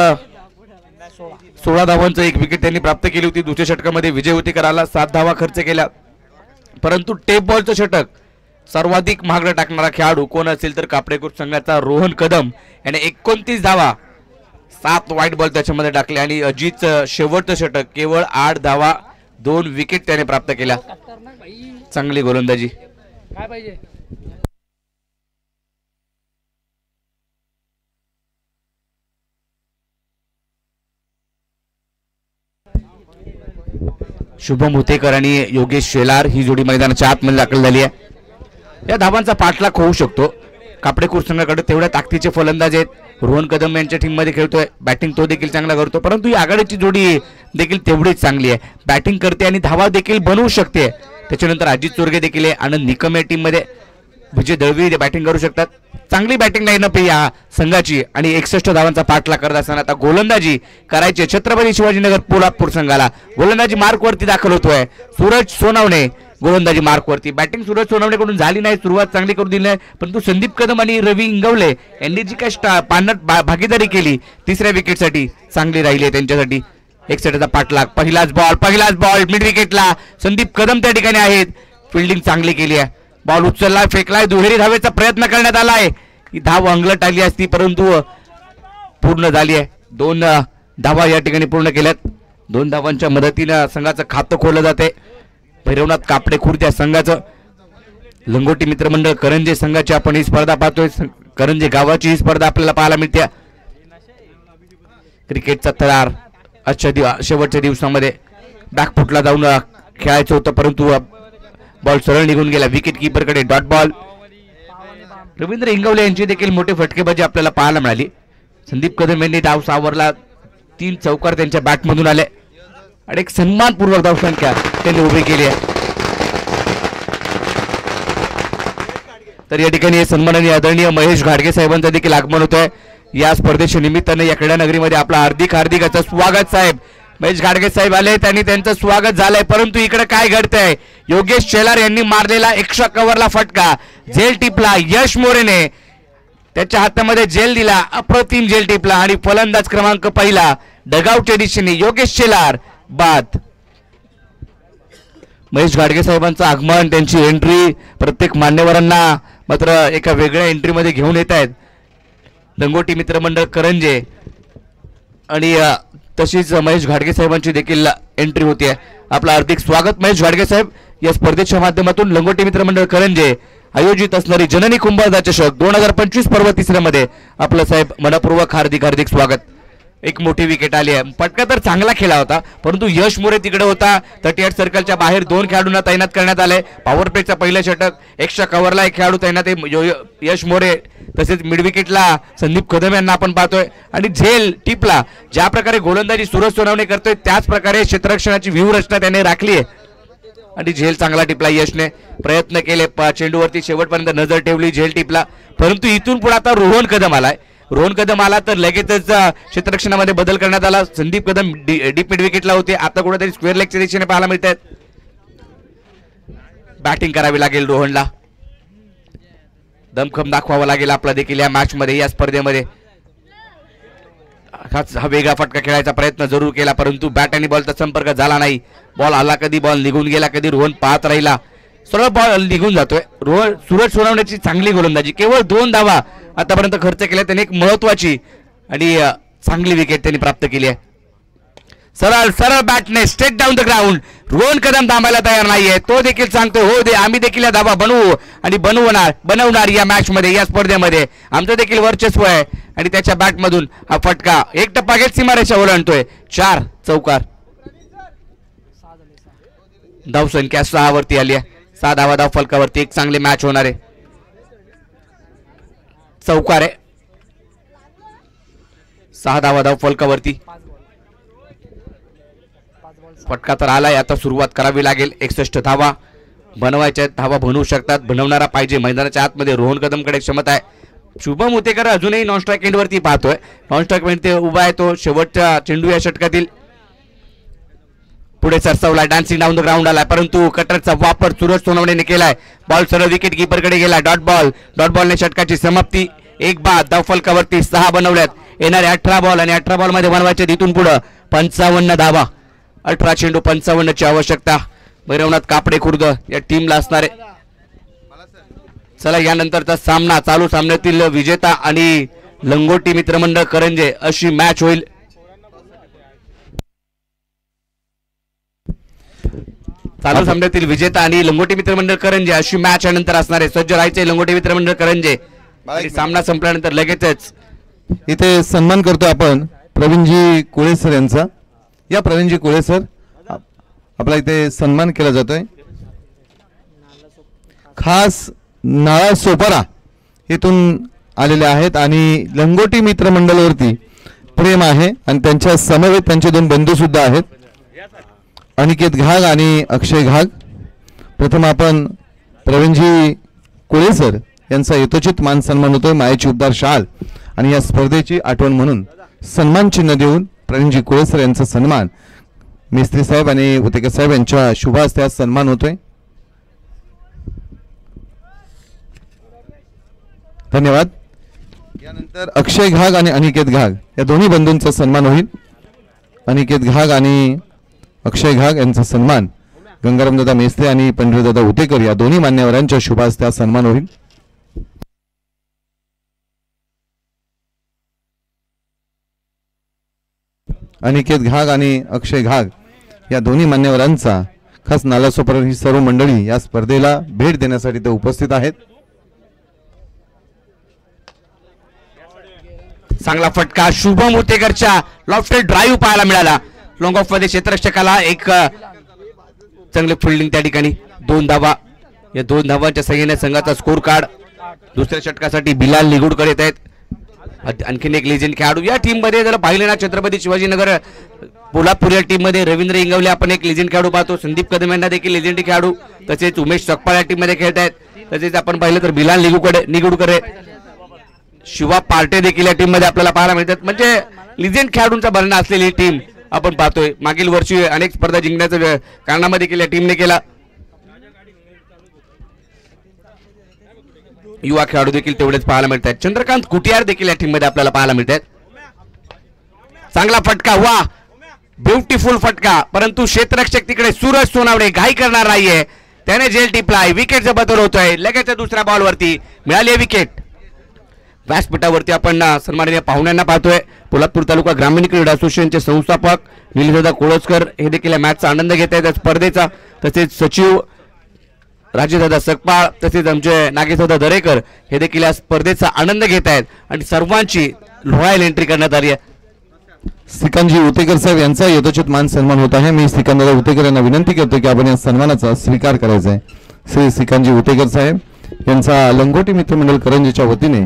16 धावांचं 1 विकेट त्यांनी प्राप्त केली होती. दुसऱ्या षटकामध्ये विजय होतीकराला 7 धावा खर्च केल्या. परंतु टेप बॉलचं षटक सर्वाधिक महागडं टाकणारा खेळाडू कोण असेल तर कापडेकूर संघाचा रोहन कदम याने 29 धावा 7 वाईट बॉल त्याच्यामध्ये टाकले आणि अजितचं शेवटचं षटक केवळ 8 धावा 2 विकेट त्याने प्राप्त केल्या. चांगली गोलंदाजी. काय पाहिजे. शुभम हुतेकर आणि योगेश शेलार ही जोडी मैदानाच्या आतमध्ये दाखल झाली आहे. या धावांचा पाठलाग होऊ शकतो. कापडेकूर संघाकडे तेवढ्या ताकदीचे फलंदाज आहेत. रोहन कदम यांच्या टीम मध्ये खेळतोय. बॅटिंग तो देखील चांगला करतो. परंतु ही आघाडीची जोडी देखील तेवढीच चांगली आहे. बॅटिंग करते आणि धावा देखील बनवू शकते. त्याच्यानंतर अजित चोरगे देखील आहे. आनंद निकम या टीम मध्ये विजय दळवी बॅटिंग करू शकतात. चांगली बॅटिंग लाईनअप आहे या संघाची आणि 61 धावांचा पाठलाग करत असताना आता गोलंदाजी करायची छत्रपती शिवाजीनगर पोलादपूर संघाला. गोलंदाजी मार्कवरती दाखल होतोय. सूरज सोनावणे गोलंदाजी मार्कवरती. बॅटिंग सुरज सोनवणेकडून झाली नाही, सुरुवात चांगली करून दिली नाही, परंतु संदीप कदम आणि रवी इंगवले यांनी जी काय पाण्यात भागीदारी केली तिसऱ्या विकेटसाठी चांगली राहिली आहे त्यांच्यासाठी. एक सेटचा पाठलाग, पहिलाच बॉल मिड विकेटला. संदीप कदम त्या ठिकाणी आहेत, फिल्डिंग चांगली केली आहे. बॉल उचलला, फेकलाय, दुहेरी धावेचा प्रयत्न करण्यात आलाय. ही धाव अंगलट आली असती परंतु पूर्ण झाली आहे. 2 धावा या ठिकाणी पूर्ण केल्यात. 2 धावांच्या मदतीनं संघाचं खातं खोललं जाते. भैरवनाथ कापडे खुर्द या संघाचं. लंगोटी मित्रमंडळ करंजे संघाची आपण ही स्पर्धा पाहतोय. करंजे गावाची ही स्पर्धा आपल्याला पाहायला मिळते. क्रिकेटचा थरार आजच्या शेवटच्या दिवसामध्ये बॅकफुटला जाऊन खेळायचं होतं परंतु बॉल सरळ निघून गेला विकेट किपरकडे. Dot ball. रवींद्र इंगवले यांची देखील मोठे फटकेबाजी आपल्याला पाहायला मिळाली. संदीप कदम यांनी डाव सावरला. 3 चौकार त्यांच्या बॅटमधून आले आणि एक सन्मानपूर्वक धावसंख्या त्यांनी उभी केली आहे. तर या ठिकाणी सन्माननीय आदरणीय महेश घाडगे साहेबांचं देखील आगमन होत आहे. या स्पर्धेच्या निमित्तानं या क्रीडा नगरीमध्ये आपलं हार्दिक असं स्वागत. साहेब महेश घाडगे साहेब आले, त्यांनी त्यांचं स्वागत झालंय. परंतु इकडे काय घडतंय, योगेश शेलार यांनी मारलेला एक्स्ट्रा कव्हरला फटका झेल टिपला. यश मोरेने त्याच्या हातामध्ये जेल दिला, अप्रतिम जेल टिपला आणि फलंदाज क्रमांक पहिला डगआउटच्या दिशेने योगेश शेलार बाद. महेश घाडगे साहेबांचं आगमन, त्यांची एंट्री प्रत्येक मान्यवरांना मात्र एका वेगळ्या एंट्रीमध्ये घेऊन येत आहेत. लंगोटी मित्रमंडळ करंजे आणि तशीच महेश घाडगे साहेबांची देखील एंट्री होती आहे. आपलं हार्दिक स्वागत महेश घाडगे साहेब. या स्पर्धेच्या माध्यमातून लंगोटी मित्रमंडळ करंजे आयोजित असणारी जननी कुंभारदा चषक 2025 पर्व 3 मध्ये आपलं साहेब मनपूर्वक हार्दिक स्वागत. एक मोठी विकेट आली आहे. फटका तर चांगला खेळला होता परंतु यश मोरे तिकडे होता. 38 सर्कलच्या बाहेर 2 खेळाडूंना तैनात करण्यात आले. पॉवर प्लेचा पहिलं षटक, एक्स्ट्रा कव्हरला 1 खेळाडू तैनात आहे यश मोरे. तसेच मिड विकेटला संदीप कदम यांना आपण पाहतोय आणि झेल टिपला. ज्या प्रकारे गोलंदाजी सूरज सोनवणे करतोय त्याच प्रकारे क्षेत्ररक्षणाची व्यूहरचना त्याने राखली आहे आणि झेल चांगला टिपला. यशने प्रयत्न केले, चेंडूवरती शेवटपर्यंत नजर ठेवली, झेल टिपला. परंतु इथून पुढे आता रोहन कदम आला तर लगेचच क्षेत्ररक्षणामध्ये बदल करण्यात आला. संदीप कदम डीप मिड विकेटला होते, आता कुठेतरी स्क्वेअर लेगच्या दिशेने पाहायला मिळत आहेत. बॅटिंग करावी लागेल रोहनला, दमखम दाखवावा लागेल आपला देखील या मॅच मध्ये, या स्पर्धेमध्ये. हा वेगळा फटका खेळायचा प्रयत्न जरूर केला परंतु बॅट आणि बॉलचा संपर्क झाला नाही. बॉल आला कधी, बॉल निघून गेला कधी, रोहन पाहत राहिला. सरळ बॉल निघून जातोय. सूरज सोनवण्याची चांगली गोलंदाजी, केवळ 2 धावा आतापर्यंत खर्च केल्या त्याने. एक महत्वाची आणि चांगली विकेट त्यांनी प्राप्त केली आहे. सरळ बॅटने straight down the ground. Rohan Kadam थांबायला तयार नाहीये, तो देखील सांगतोय हो दे, आम्ही देखील या धावा बनवू आणि बनवणार या मॅच मध्ये, या स्पर्धेमध्ये आमचं देखील वर्चस्व आहे. आणि त्याच्या बॅटमधून हा फटका 1 टप्पा घेत सीमारेषा ओलांडतोय. 4 चौकार. धावसंख्या 6 वरती आली आहे. 6 धावा धाव फलकावरती. एक चांगली मॅच होणार आहे. चौकार आहे. 6 धावा धाव फलकावरती. फटका तर आलाय, आता सुरुवात करावी लागेल. 61 धावा बनवायच्या. धावा बनवू शकतात, बनवणारा पाहिजे. मैदानाच्या आतमध्ये रोहन कदमकडे क्षमता आहे. शुभम उतेकर अजूनही नॉन स्ट्राईक एंड वरती पाहतोय. नॉन स्ट्राईक एंड ते उभा आहे, तो शेवटच्या चेंडू या षटकातील. पुढे सरसावला, डान्सिंग डाऊन द ग्राउंड आलाय परंतु कटरचा वापर सूरज सोनवणेने केलाय. बॉल सरळ विकेट कीपरकडे गेला. डॉट बॉलने षटकाची समाप्ती. 1 बाद. धाव फलकावरती 6 बनवल्यात. येणारे 18 बॉल आणि 18 बॉल मध्ये बनवायचे तिथून पुढे 55 धावा. 18 चेंडू 55 ची आवश्यकता भैरवनाथ कापडे खुर्द या टीमला असणारे. चला यानंतरचा सामना, चालू सामन्यातील विजेता आणि लंगोटी मित्रमंडळ करंजे अशी मॅच होईल. चालू सामन्यातील विजेता आणि लंगोटी मित्रमंडळ करंजे अशी मॅच यानंतर असणार आहे. सज्ज राहायचे लंगोटी मित्रमंडळ करंजे. सामना संपल्यानंतर लगेचच इथे सन्मान करतो आपण प्रवीणजी कुळे सर यांचा. या प्रवीणजी कुळे सर, आपला इथे सन्मान केला जातोय. खास नाळा सोपारा इथून आलेले आहेत आणि लंगोटी मित्रमंडळावरती प्रेम आहे आणि त्यांच्या समवेत त्यांचे 2 बंधू सुद्धा आहेत, अनिकेत घाग आणि अक्षय घाग. प्रथम आपण प्रवीणजी कुळे सर यांचा यथोचित मान सन्मान होतोय. मायेची उबदार शाल आणि या स्पर्धेची आठवण म्हणून सन्मान चिन्ह देऊन प्रवीणजी कुळे सर यांचा सन्मान मिस्त्री साहेब आणि उतेकर साहेब यांच्या शुभ हस्ते सन्मान होतोय. धन्यवाद. यानंतर अक्षय घाग आणि अनिकेत घाग या दोन्ही बंधूंचा सन्मान होईल. अनिकेत घाग आणि अक्षय घाग यांचा सन्मान गंगारामदादा मेस्ते आणि पंढरीदादा उतेकर या दोन्ही मान्यवरांच्या शुभ हस्ते सन्मान होईल. अनिकेत घाग आणि अक्षय घाग या दोन्ही मान्यवरांचा खास नालासोपारा ही सर्व मंडळी या स्पर्धेला भेट देण्यासाठी ते उपस्थित आहेत. चांगला फटका शुभम उतेकरच्या लॉफ्टेड ड्राईव्ह पाहायला मिळाला. लॉंग ऑफ मध्ये क्षेत्ररक्षकाला एक चांगले फिल्डिंग त्या ठिकाणी 2 धावा. या 2 धावांच्या संख्येने संघाचा स्कोर कार्ड. दुसऱ्या षटकासाठी बिलाल निगुडकर येत आहेत. आणखीन एक लेजेंड खेळाडू या टीम मध्ये जर पाहिले ना छत्रपती शिवाजीनगर कोल्हापूर या टीम मध्ये रवींद्र इंगवले आपण एक लेजेंड खेळाडू पाहतो. संदीप कदम यांना देखील लेजेंड खेळाडू. तसेच उमेश सकपाळ या टीम मध्ये खेळत आहेत. तसेच आपण पाहिलं तर बिलाल निगुडकर शिवा पार्टे देखील या टीम मध्ये आपल्याला पाहायला मिळतात. म्हणजे लिजेंड खेळाडूंचा भरणा असलेली टीम आपण पाहतोय. मागील वर्षी अनेक स्पर्धा जिंकण्याचा कारनामा देखील या टीमने केला. युवा खेळाडू देखील तेवढेच पाहायला मिळतात. चंद्रकांत कुटियार देखील या टीम मध्ये आपल्याला पाहायला मिळतात. चांगला फटका, वा ब्युटिफुल फटका. परंतु क्षेत्ररक्षक तिकडे सूरज सोनावणे घाई करणार नाहीये. त्याने जेल टिपलाय. विकेटचा बदल होतोय. लगेच दुसऱ्या बॉलवरती मिळाली विकेट. व्यासपीठावरती आपण सन्माननीय पाहुण्यांना पाहतोय. पोलादपूर तालुका ग्रामीण क्रीडा असोसिएशनचे संस्थापक निलेशदादा कोळसकर हे देखील या मॅचचा आनंद घेत आहेत स्पर्धेचा. तसेच सचिव राजेशदादा सकपाळ तसेच आमचे नागेशदादा दरेकर हे देखील या स्पर्धेचा आनंद घेत आहेत. आणि सर्वांची रॉयल एंट्री करण्यात आली आहे. श्रीकांतजी उतेकर साहेब यांचा यथोचित मान सन्मान होत आहे. मी श्रीकांतदादा उतेकर यांना विनंती करतो की आपण या सन्मानाचा स्वीकार करायचा आहे. श्री श्रीकांतजी उतेकर साहेब यांचा लंगोटी मित्रमंडळ करंजीच्या वतीने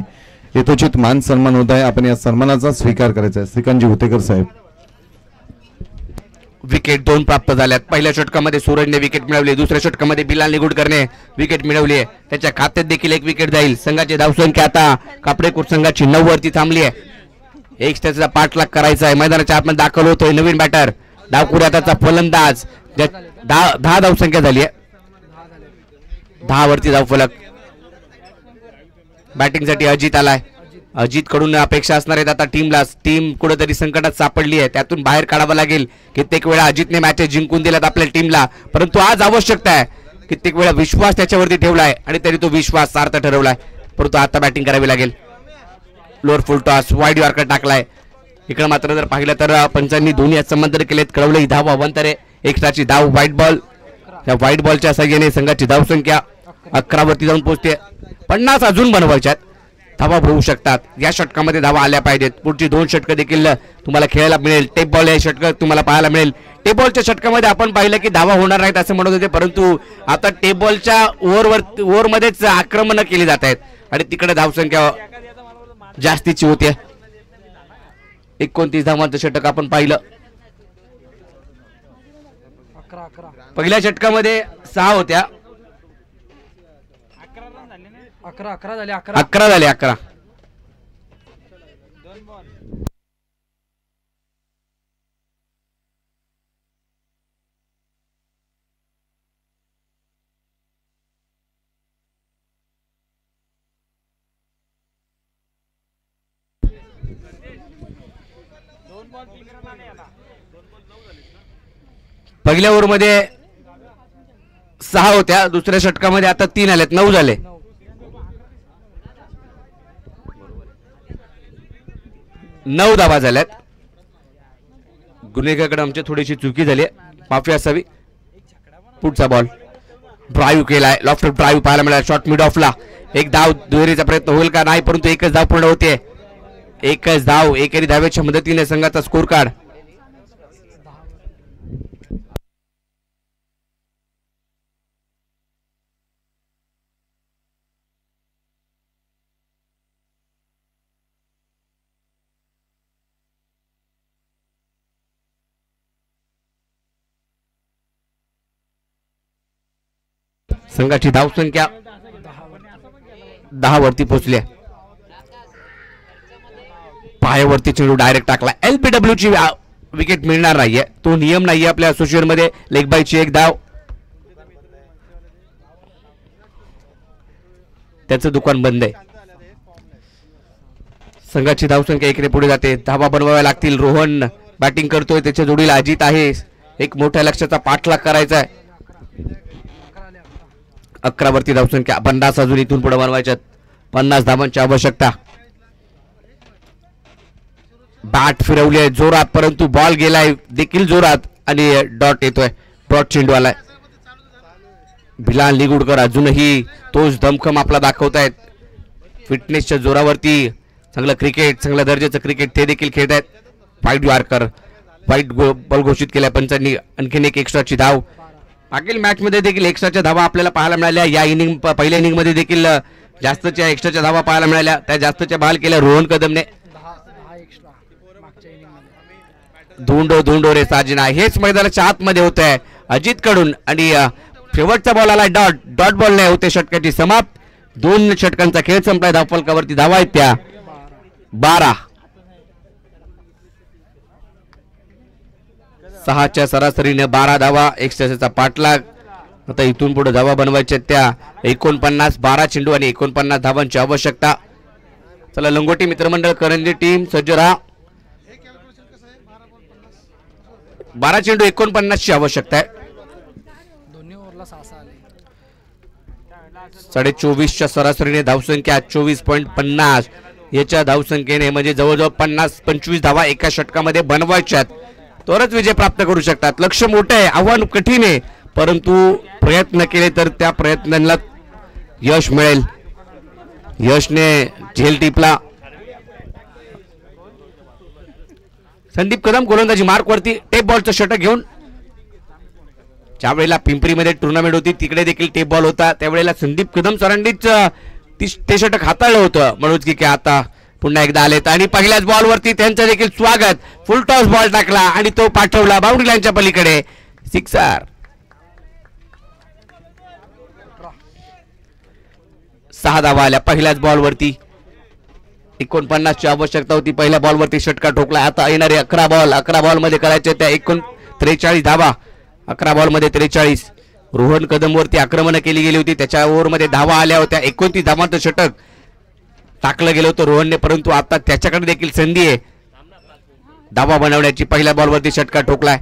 यथोचित मान सन्मान होत आहे. आपण या सन्मानाचा स्वीकार करायचा आहे. श्रीकांतजी उतेकर साहेब. विकेट 2 प्राप्त झाल्यात. पहिल्या षटकामध्ये सूरजने विकेट मिळवली. दुसऱ्या षटकामध्ये बिलाल निगुडकरने विकेट मिळवली आहे. त्याच्या खात्यात देखील एक विकेट जाईल. संघाची धावसंख्या आता कापडेकोट संघाची 9 वरती थांबली आहे. एक त्याचा पाठलाग करायचा आहे. मैदानाच्या आतमध्ये दाखल होतोय नवीन बॅटर डावकुऱ्याचा फलंदाज. 10 धावसंख्या झाली आहे. 10 वरती धावफलक. बॅटिंगसाठी अजित आलाय. अजित कडून अपेक्षा असणार आहेत आता टीम कुठेतरी संकटात सापडली आहे. त्यातून बाहेर काढावं लागेल. कित्येक वेळा अजितने मॅचेस जिंकून दिल्यात आपल्या टीमला. परंतु आज आवश्यकता आहे. कित्येक वेळा विश्वास त्याच्यावरती ठेवलाय आणि तरी तो विश्वास सार्थ ठरवलाय. परंतु आता बॅटिंग करावी लागेल. लोअर फुल टॉस वाईड यॉर्कर टाकलाय. इकडे मात्र जर पाहिलं तर पंचांनी दोन्ही समांतर केलेत. कळवले धाव अवंतरे एक्स्ट्राची धाव व्हाईट बॉल. या व्हाईट बॉलच्या सहाय्याने संघाची धावसंख्या 11 वरती जाऊन पोहोचते. 50 अजून बनवायच्यात. धावा होऊ शकतात. या षटकामध्ये धावा आल्या पाहिजेत. पुढची 2 षटकं देखील तुम्हाला खेळायला मिळेल. टेप बॉल हे षटक तुम्हाला पाहायला मिळेल. टेप बॉलच्या षटकामध्ये आपण पाहिलं की धावा होणार नाहीत असं म्हणत होते. परंतु आता टेप बॉलच्या ओव्हरमध्येच आक्रमण केली जात आहेत आणि तिकडे धावसंख्या जास्तीची होते. 29 धावांचं षटक आपण पाहिलं. पहिल्या षटकामध्ये 6 होत्या. 11 झाले. 11 पहिल्या ओव्हरमध्ये 6 होत्या. दुसऱ्या षटकामध्ये आता 3 आलेत. 9 झाले. 9 धावा झाल्यात. गुन्हेगाराकडे आमची थोडीशी चुकी झाली. माफी असावी. पुढचा बॉल ड्राईव्ह केलाय. लॉफ्ट ड्राईव्ह पाहायला मिळाला. शॉर्ट मिड ऑफला एक धाव दुहेरीचा प्रयत्न होईल का नाही. परंतु एकच धाव पूर्ण होते. एकच धाव एकेरी धावेच्या मदतीने संघाचा स्कोर कार्ड. संघाची धावसंख्या 10 वरती पोहोचली. पायावरती चेंडू डायरेक्ट टाकला. LBW ची विकेट मिळणार नाहीये. तो नियम नाहीये आपल्या असोसिएशन मध्ये. लेग बायची एक धाव. त्याचं दुकान बंद आहे. संघाची धावसंख्या इकडे पुढे जाते. धावा बनवाव्या लागतील. रोहन बॅटिंग करतोय, त्याच्या जोडीला अजित आहे. एक मोठ्या लक्ष्याचा पाठलाग करायचा आहे. 11 वरती धावसंख्या. 50 अजून इथून पुढे बनवायच्यात. 50 धावांची आवश्यकता. बॅट फिरवली आहे जोरात, परंतु बॉल गेलाय देखील जोरात आणि डॉट येतोय. डॉट चेंडू आलाय. बिलाल निगुडकर अजूनही तोच दमखम आपला दाखवतायत. फिटनेसच्या जोरावरती चांगलं क्रिकेट, चांगल्या दर्जाचं क्रिकेट ते देखील खेळत आहेत. वाईट यॉर्कर, वाईट बॉल घोषित केल्या पंचांनी. आणखीन एक एक्स्ट्राची धाव. मागील मॅच मध्ये देखील एक्स्ट्राच्या धावा आपल्याला पाहायला मिळाल्या. या इनिंग पहिल्या इनिंग मध्ये देखील जास्तच्या एक्स्ट्राच्या धावा पाहायला मिळाल्या. त्या जास्तच्या बहाल केल्या रोहन कदमने. 10 एक्स्ट्रा मागच्या इनिंग मध्ये. धुंडो रे साजना, हेच मैदानाच्या आतमध्ये होत आहे अजित कडून. आणि शेवटचा बॉल आला डॉट. डॉट बॉल नाही होते षटकाची समाप्त. 2 षटकांचा खेळ संपलाय. धावफलकावरती धावा आहेत त्या 12. 6च्या सरासरीने 12 धावा. एक्स्ट्राचा पाठलाग. आता इथून पुढे धावा बनवायच्या त्या 49. 12 चेंडू आणि 49 धावांची आवश्यकता. चला लंगोटी मित्रमंडळ करंजी टीम सज्ज राहा. 12 चेंडू 49 ची आवश्यकता आहे. दोन्ही ओव्हरला 6 आले. 24.5च्या सरासरीने धावसंख्या. 24.50 याच्या धावसंख्येने म्हणजे जवळजवळ 50-25 धावा एका षटकामध्ये बनवायच्यात. तरच विजय प्राप्त करू शकतात. लक्ष मोठं आहे, आव्हान कठीण आहे, परंतु प्रयत्न केले तर त्या प्रयत्नांना यश मिळेल. यशने झेल टिपला. संदीप कदम गोलंदाजी मार्क वरती. टेप बॉलचं षटक घेऊन. ज्या वेळेला पिंपरीमध्ये टुर्नामेंट होती तिकडे देखील टेप बॉल होता. त्यावेळेला संदीप कदम सरांनीच ते षटक हाताळलं होतं. म्हणून की आता पुन्हा एकदा आलेत आणि पहिल्याच बॉलवरती त्यांचं देखील स्वागत. फुल टॉस बॉल टाकला आणि तो पाठवला बाउंड्री लाईनच्या पलीकडे. सिक्सर. 6 धावा आल्या पहिल्याच बॉलवरती. 49 ची आवश्यकता होती. पहिल्या बॉलवरती षटका ठोकला. आता येणारे 11 बॉल मध्ये करायचे त्या 43 धावा. 11 बॉल मध्ये 43. रोहन कदम वरती आक्रमण केली गेली होती. त्याच्या ओव्हरमध्ये धावा आल्या होत्या. 29 धावांचं षटक टाकलं गेलं होतं रोहनने, परंतु आता त्याच्याकडे देखील संधी आहे धावा बनवण्याची. पहिल्या बॉलवरती षटका ठोकलाय.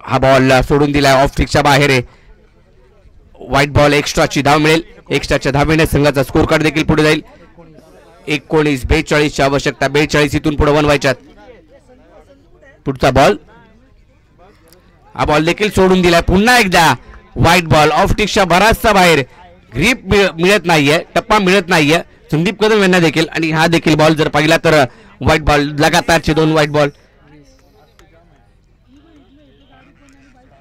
हा बॉल सोडून दिलाय. ऑफ स्टिकच्या बाहेर आहे. White ball. एक्स्ट्राची धाव मिळेल. एक्स्ट्राच्या धावेने संघाचा स्कोर कार्ड देखील पुढे जाईल. 42 ची आवश्यकता. 42 इथून पुढे बनवायच्यात. पुढचा बॉल. हा बॉल देखील सोडून दिलाय. पुन्हा एकदा व्हाईट बॉल. ऑफ स्टिकच्या बराचसा बाहेर. ग्रीप मिळत नाहीये, टप्पा मिळत नाहीये संदीप कदम यांना देखील. आणि हा देखील बॉल जर पाहिला तर व्हाईट बॉल. लगातारचे 2 white ball.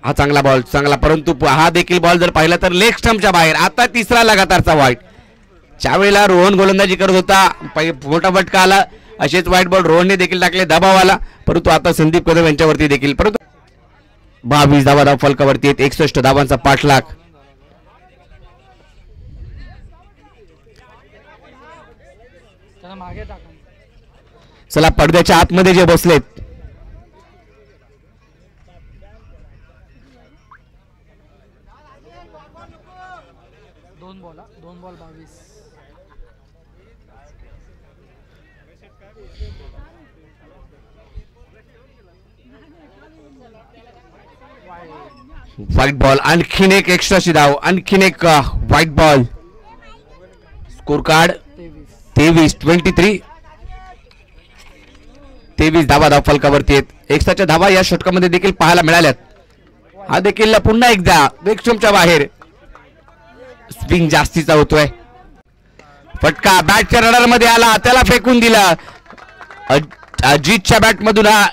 हा चांगला बॉल, चांगला, परंतु हा देखील बॉल जर पाहिला तर लेग स्टंपच्या बाहेर. आता तिसरा लगातारचा व्हाईट. ज्यावेळेला रोहन गोलंदाजी करत होता मोठा फटका आला. असेच व्हाईट बॉल रोहनने देखील टाकले. दबाव आला, परंतु आता संदीप कदम यांच्यावरती देखील. परंतु 22 धावा धाव फलकावरती आहेत. 61 धावांचा पाठलाग. त्याला मागे टाका. चला पडद्याच्या आतमध्ये जे बसलेत 2 बॉल 22. White ball. आणखीन एक एक्स्ट्राची धाव. आणखीन एक व्हाईट बॉल. स्कोर कार्ड 23 धावा धाव फलकावरती आहेत. एक्स्ट्राच्या धावा या षटकामध्ये देखील पाहायला मिळाल्यात. हा देखील पुन्हा एकदा वेक्स्ट्रोमच्या बाहेर. स्विंग जास्तीचा होतोय. फटका बॅटच्या रडार मध्ये आला. त्याला फेकून दिला. अजितच्या बॅट मधून हा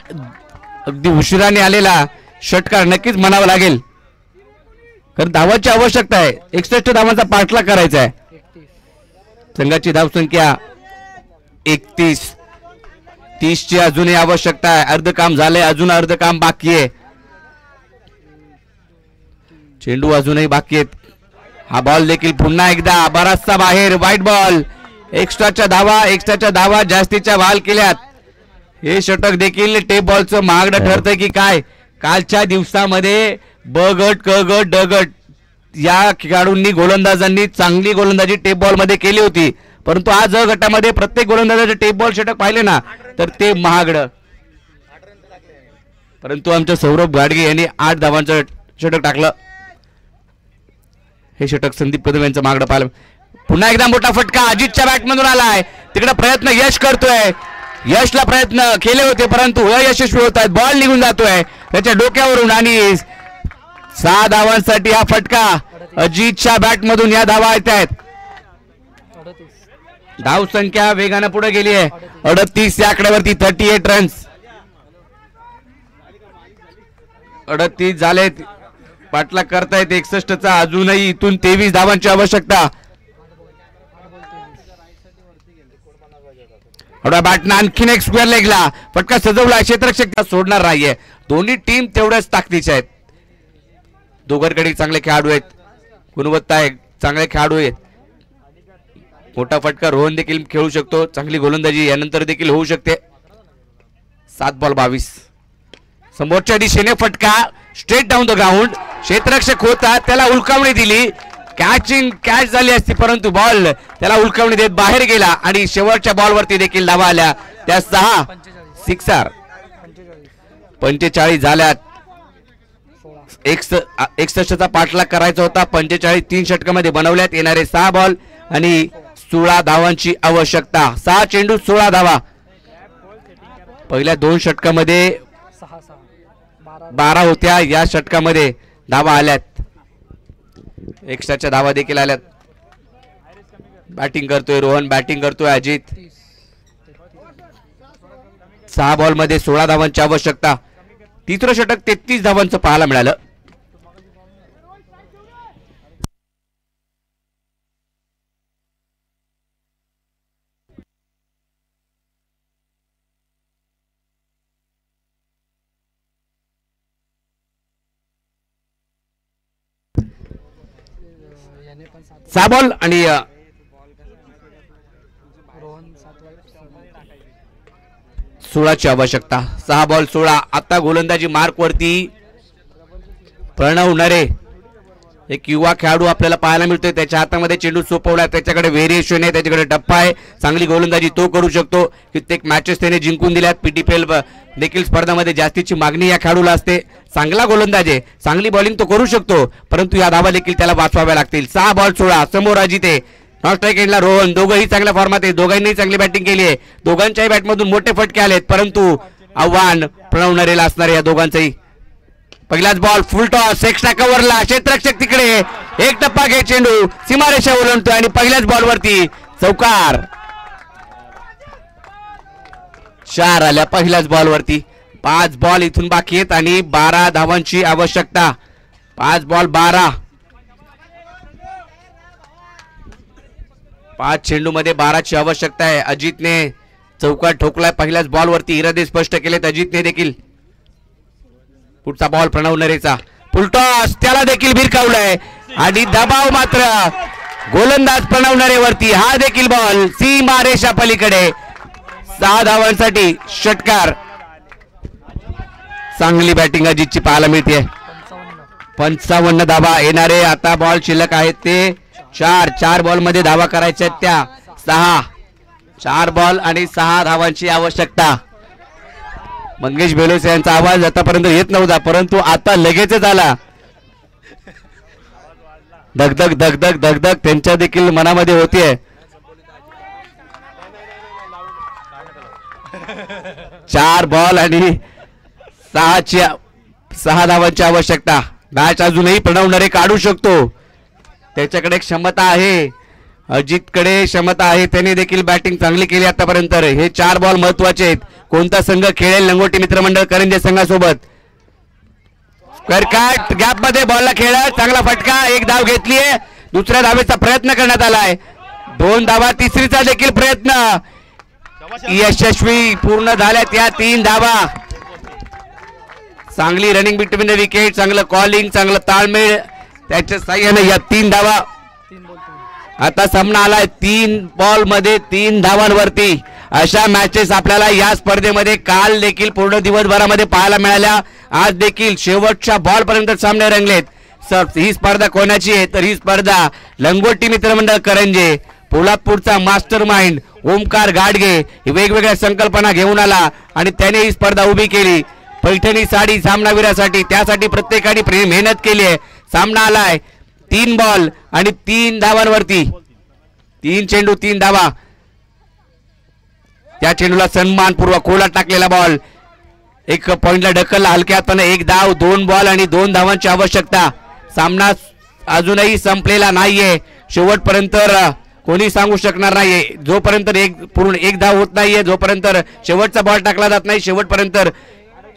अगदी उशिराने आलेला षटकार नक्कीच म्हणावं लागेल, कारण धावाची आवश्यकता आहे. 61 धावांचा पाठलाग करायचा आहे. संघाची धावसंख्या 31. 30 ची अजूनही आवश्यकता आहे. अर्ध काम झालंय, अजून अर्ध काम बाकी आहे. चेंडू अजूनही बाकी आहेत. हा बॉल देखील पुन्हा एकदा बराचसा बाहेर. White ball. एक्स्ट्राच्या धावा जास्तीच्या बहाल केल्यात. हे षटक देखील टेप बॉलचं महागडं ठरतंय की काय. कालच्या दिवसामध्ये ब गट क गट ड गट या खेळाडूंनी गोलंदाजांनी चांगली गोलंदाजी टेप बॉल मध्ये केली होती, परंतु आज गटामध्ये प्रत्येक गोलंदाजाचे टेप बॉल षटक पाहिले ना तर ते महागडं. परंतु आमच्या सौरभ गाडगे यांनी 8 धावांचं षटक टाकलं. हे षटक संदीप कदम यांचं महागडं पाहिलं. पुन्हा एकदा मोठा फटका अजितच्या बॅटमधून आलाय. तिकडे प्रयत्न यश करतोय. यशला प्रयत्न केले होते परंतु अयशस्वी होत आहेत. बॉल निघून जातोय त्याच्या डोक्यावरून आणि 6 धावांसाठी हा फटका अजितच्या बॅटमधून. या धावा येत आहेत. धाव संख्या वेगानं पुढे गेली आहे. 38 या आकड्यावरती 38 रन्स. 38 झालेत. पाठलाग करतायत 61चा. अजूनही इथून 23 धावांची आवश्यकता. बॅटनं आणखीन एक स्क्वेअर लेगला फटका सजवला. क्षेत्ररक्षक सोडणार नाहीये. दोन्ही टीम तेवढ्याच ताकदीच्या आहेत. दोघांकडे चांगले खेळाडू आहेत. गुणवत्ता आहे. चांगले खेळाडू आहेत. मोठा फटका रोहन देखील खेळू शकतो. चांगली गोलंदाजी यानंतर देखील होऊ शकते. 7 बॉल 22. समोरच्या दिशेने फटका स्ट्रेट डाऊन द ग्राउंड. क्षेत्ररक्षक होता त्याला उलकावणी दिली. कॅच झाली असती परंतु बॉल त्याला उलकावणी देत बाहेर गेला आणि शेवटच्या बॉलवरती देखील धावा आल्या. त्या 6 सिक्सर. 45 झाल्यात. 61चा पाठलाग करायचा होता. 45 3 षटकामध्ये बनवल्यात. येणारे 6 बॉल आणि 16 धावांची आवश्यकता. 6 चेंडू 16 धावा. पहिल्या 2 षटकामध्ये 12 होत्या. या षटकामध्ये धावा आल्यात. एक्स्ट्राच्या धावा देखील आल्यात. बॅटिंग करतोय रोहन. बॅटिंग करतोय अजित. 6 बॉल मध्ये 16 धावांची आवश्यकता. तिसरं षटक 33 धावांचं पाहायला मिळालं. सहा बॉल आणि 16ची आवश्यकता. 6 बॉल 16. आता गोलंदाजी मार्क वरती प्रणव नरे एक युवा खेळाडू आपल्याला पाहायला मिळतोय. त्याच्या हातामध्ये चेंडू सोपवला. त्याच्याकडे व्हेरिएशन आहे. त्याच्याकडे टप्पा आहे. चांगली गोलंदाजी तो करू शकतो. कित्येक मॅचेस त्याने जिंकून दिल्यात. पीटीपीएल देखील स्पर्धामध्ये जास्तीची मागणी या खेळाडूला असते. चांगला गोलंदाज आहे. चांगली बॉलिंग तो करू शकतो परंतु या धावा देखील त्याला वाचवाव्या लागतील. 6 बॉल 16. समोर अजित आहे. नॉन स्ट्राईक एंडला रोहन. दोघंही चांगल्या फॉर्मात आहे. दोघांनी चांगली बॅटिंग केली आहे. दोघांच्याही बॅटमधून मोठे फटके आलेत परंतु आव्हान प्रणव नरेला असणार या दोघांचंही. पहिलाच बॉल फुल टॉस. एक्स्ट्रा कव्हरला क्षेत्ररक्षक तिकडे. एक टप्पा घे. चेंडू सीमारेषा ओलांडतोय आणि पहिल्याच बॉलवरती चौकार. 4 आल्या पहिल्याच बॉलवरती. 5 बॉल इथून बाकी आहेत आणि 12 धावांची आवश्यकता. 5 बॉल 12. 5 चेंडू मध्ये 12ची आवश्यकता आहे. अजितने चौकार ठोकलाय पहिल्याच बॉलवरती. इरादे स्पष्ट केलेत अजितने देखील. पुढचा बॉल प्रणव नरेचा. फुलटॉस त्याला देखील भिरकावलाय आणि दबाव मात्र गोलंदाज प्रणव नरेवरती. हा देखील बॉल सीमारेषा पलीकडे. 6 धावांसाठी षटकार. चांगली बॅटिंग अजितची पाहायला मिळते. 55 धावा. येणारे आता बॉल शिल्लक आहेत ते 4 बॉल मध्ये धावा करायच्या त्या 6. 4 बॉल आणि 6 धावांची आवश्यकता. मंगेश बेलोसे यांचा आवाज आतापर्यंत येत नव्हता परंतु आता लगेचच आला. धगधग धगधग धगधग त्यांच्या देखील मनामध्ये होतीये. 4 बॉल आणि 6 धावांची आवश्यकता. मॅच अजूनही प्रणव नरे काढू शकतो. त्याच्याकडे क्षमता आहे. अजितकडे क्षमता आहे. त्याने देखील बॅटिंग चांगली केली आतापर्यंत. हे 4 बॉल महत्वाचे आहेत. कोणता संघ खेळेल लंगोटी मित्रमंडळ करंजे संघासोबत. स्क्वेअर कट गॅप मध्ये बॉलला खेळला. चांगला फटका. 1 धाव घेतलीये. दुसऱ्या धावेचा प्रयत्न करण्यात आलाय. 2 धावा. तिसरीचा देखील प्रयत्न यशस्वी पूर्ण झाल्यात. या 3 धावा. चांगली रनिंग बिटवीन द विकेट. चांगलं कॉलिंग. चांगलं ताळमेळ त्याच्या साह्याने या 3 धावा. आता सामना आलाय 3 बॉल मध्ये 3 धावांवरती. अशा मॅचेस आपल्याला या स्पर्धेमध्ये काल देखील पूर्ण दिवसभरामध्ये पाहायला मिळाल्या. आज देखील शेवटच्या बॉल पर्यंत सामने रंगलेत. ही स्पर्धा कोणाची आहे तर ही स्पर्धा लंगोटी मित्रमंडळ करंजे पोलादपूरचा मास्टर माइंड ओमकार गाडगे वेगवेगळ्या संकल्पना घेऊन आला आणि त्याने ही स्पर्धा उभी केली. पैठणी साडी सामनावीरासाठी, त्यासाठी प्रत्येकाने मेहनत केली आहे. सामना आलाय 3 बॉल आणि 3 धावांवरती. 3 चेंडू 3 धावा. त्या चेंडूला सन्मानपूर्वक खोलात टाकलेला बॉल एक पॉइंटला ढकलला हलक्या हाताने. 1 धाव 2 बॉल आणि 2 धावांची आवश्यकता. सामना अजूनही संपलेला नाहीये. शेवटपर्यंत कोणी सांगू शकणार नाहीये. जोपर्यंत एक धाव होत नाहीये, जोपर्यंत शेवटचा बॉल टाकला जात नाही, शेवटपर्यंत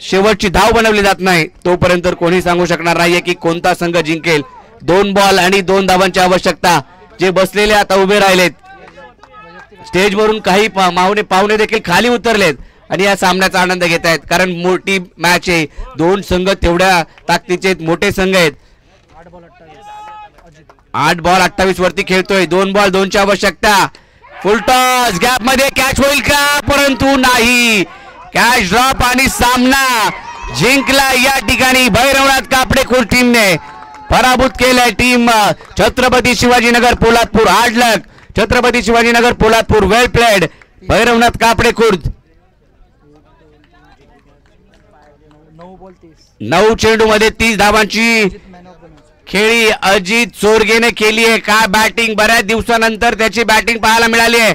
शेवटची धाव बनवली जात नाही, तोपर्यंत कोणी सांगू शकणार नाहीये की कोणता संघ जिंकेल. 2 बॉल आणि 2 धावांची आवश्यकता. जे बसलेले आता उभे राहिलेत स्टेजवरून काही पाहुणे देखील खाली उतरलेत आणि या सामन्याचा आनंद घेत आहेत, कारण मोठी मॅच आहे. 2 संघ तेवढ्या ताकदीचे मोठे संघ आहेत. 8 बॉल 28 वरती खेळतोय. 2 बॉल 2 ची आवश्यकता. फुल टॉस गॅप मध्ये कॅच होईल का, परंतु नाही. कॅच ड्रॉप आणि सामना जिंकला या ठिकाणी भैरवनाथ कापडेखोर टीमने. पराभूत केलाय टीम छत्रपती शिवाजीनगर पोलादपूर. 8 लक छत्रपती शिवाजीनगर पोलादपूर. वेल प्लेड भैरवनाथ कापडेखोर. 9 चेंडू मध्ये 30 धावांची खेळी अजित चोरगेने केली आहे. काय बॅटिंग, बऱ्याच दिवसानंतर त्याची बॅटिंग पाहायला मिळाली आहे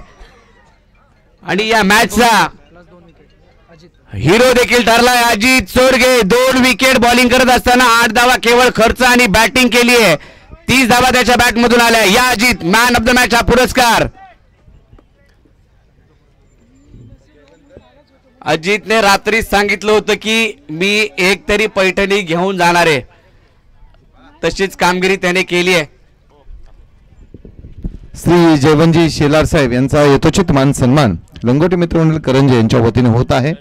आणि या मॅचचा हिरो देखील ठरलाय अजित चोरगे. 2 विकेट बॉलिंग करत असताना 8 धावा केवळ खर्च आणि बॅटिंग केली आहे. 30 धावा त्याच्या बॅटमधून आल्या. या Ajit man of the match हा पुरस्कार. अजितने रात्रीच सांगितलं होतं की मी एक तरी पैठणी घेऊन जाणार आहे. तशीच कामगिरी त्याने केली आहे. श्री जयवंतजी शेलार साहेब यांचा यथोचित मान सन्मान लंगोटी मित्रमंडळ करंजे यांच्या वतीने होत आहे.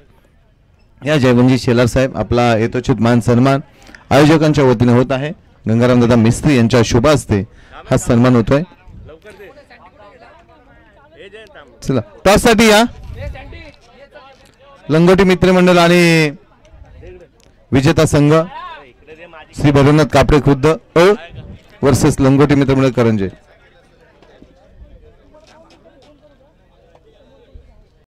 या जयवंतजी शेलार साहेब आपला यथोचित मान सन्मान आयोजकांच्या वतीने होत आहे. गंगाराम दादा मिस्त्री यांच्या शुभ हस्ते हा सन्मान होतोय. चला त्यासाठी या लंगोटी मित्रमंडळ आणि विजेता संघ श्री भैरवनाथ कापडे खुद्द वर्सेस लंगोटी मित्रमंडळ करंजे.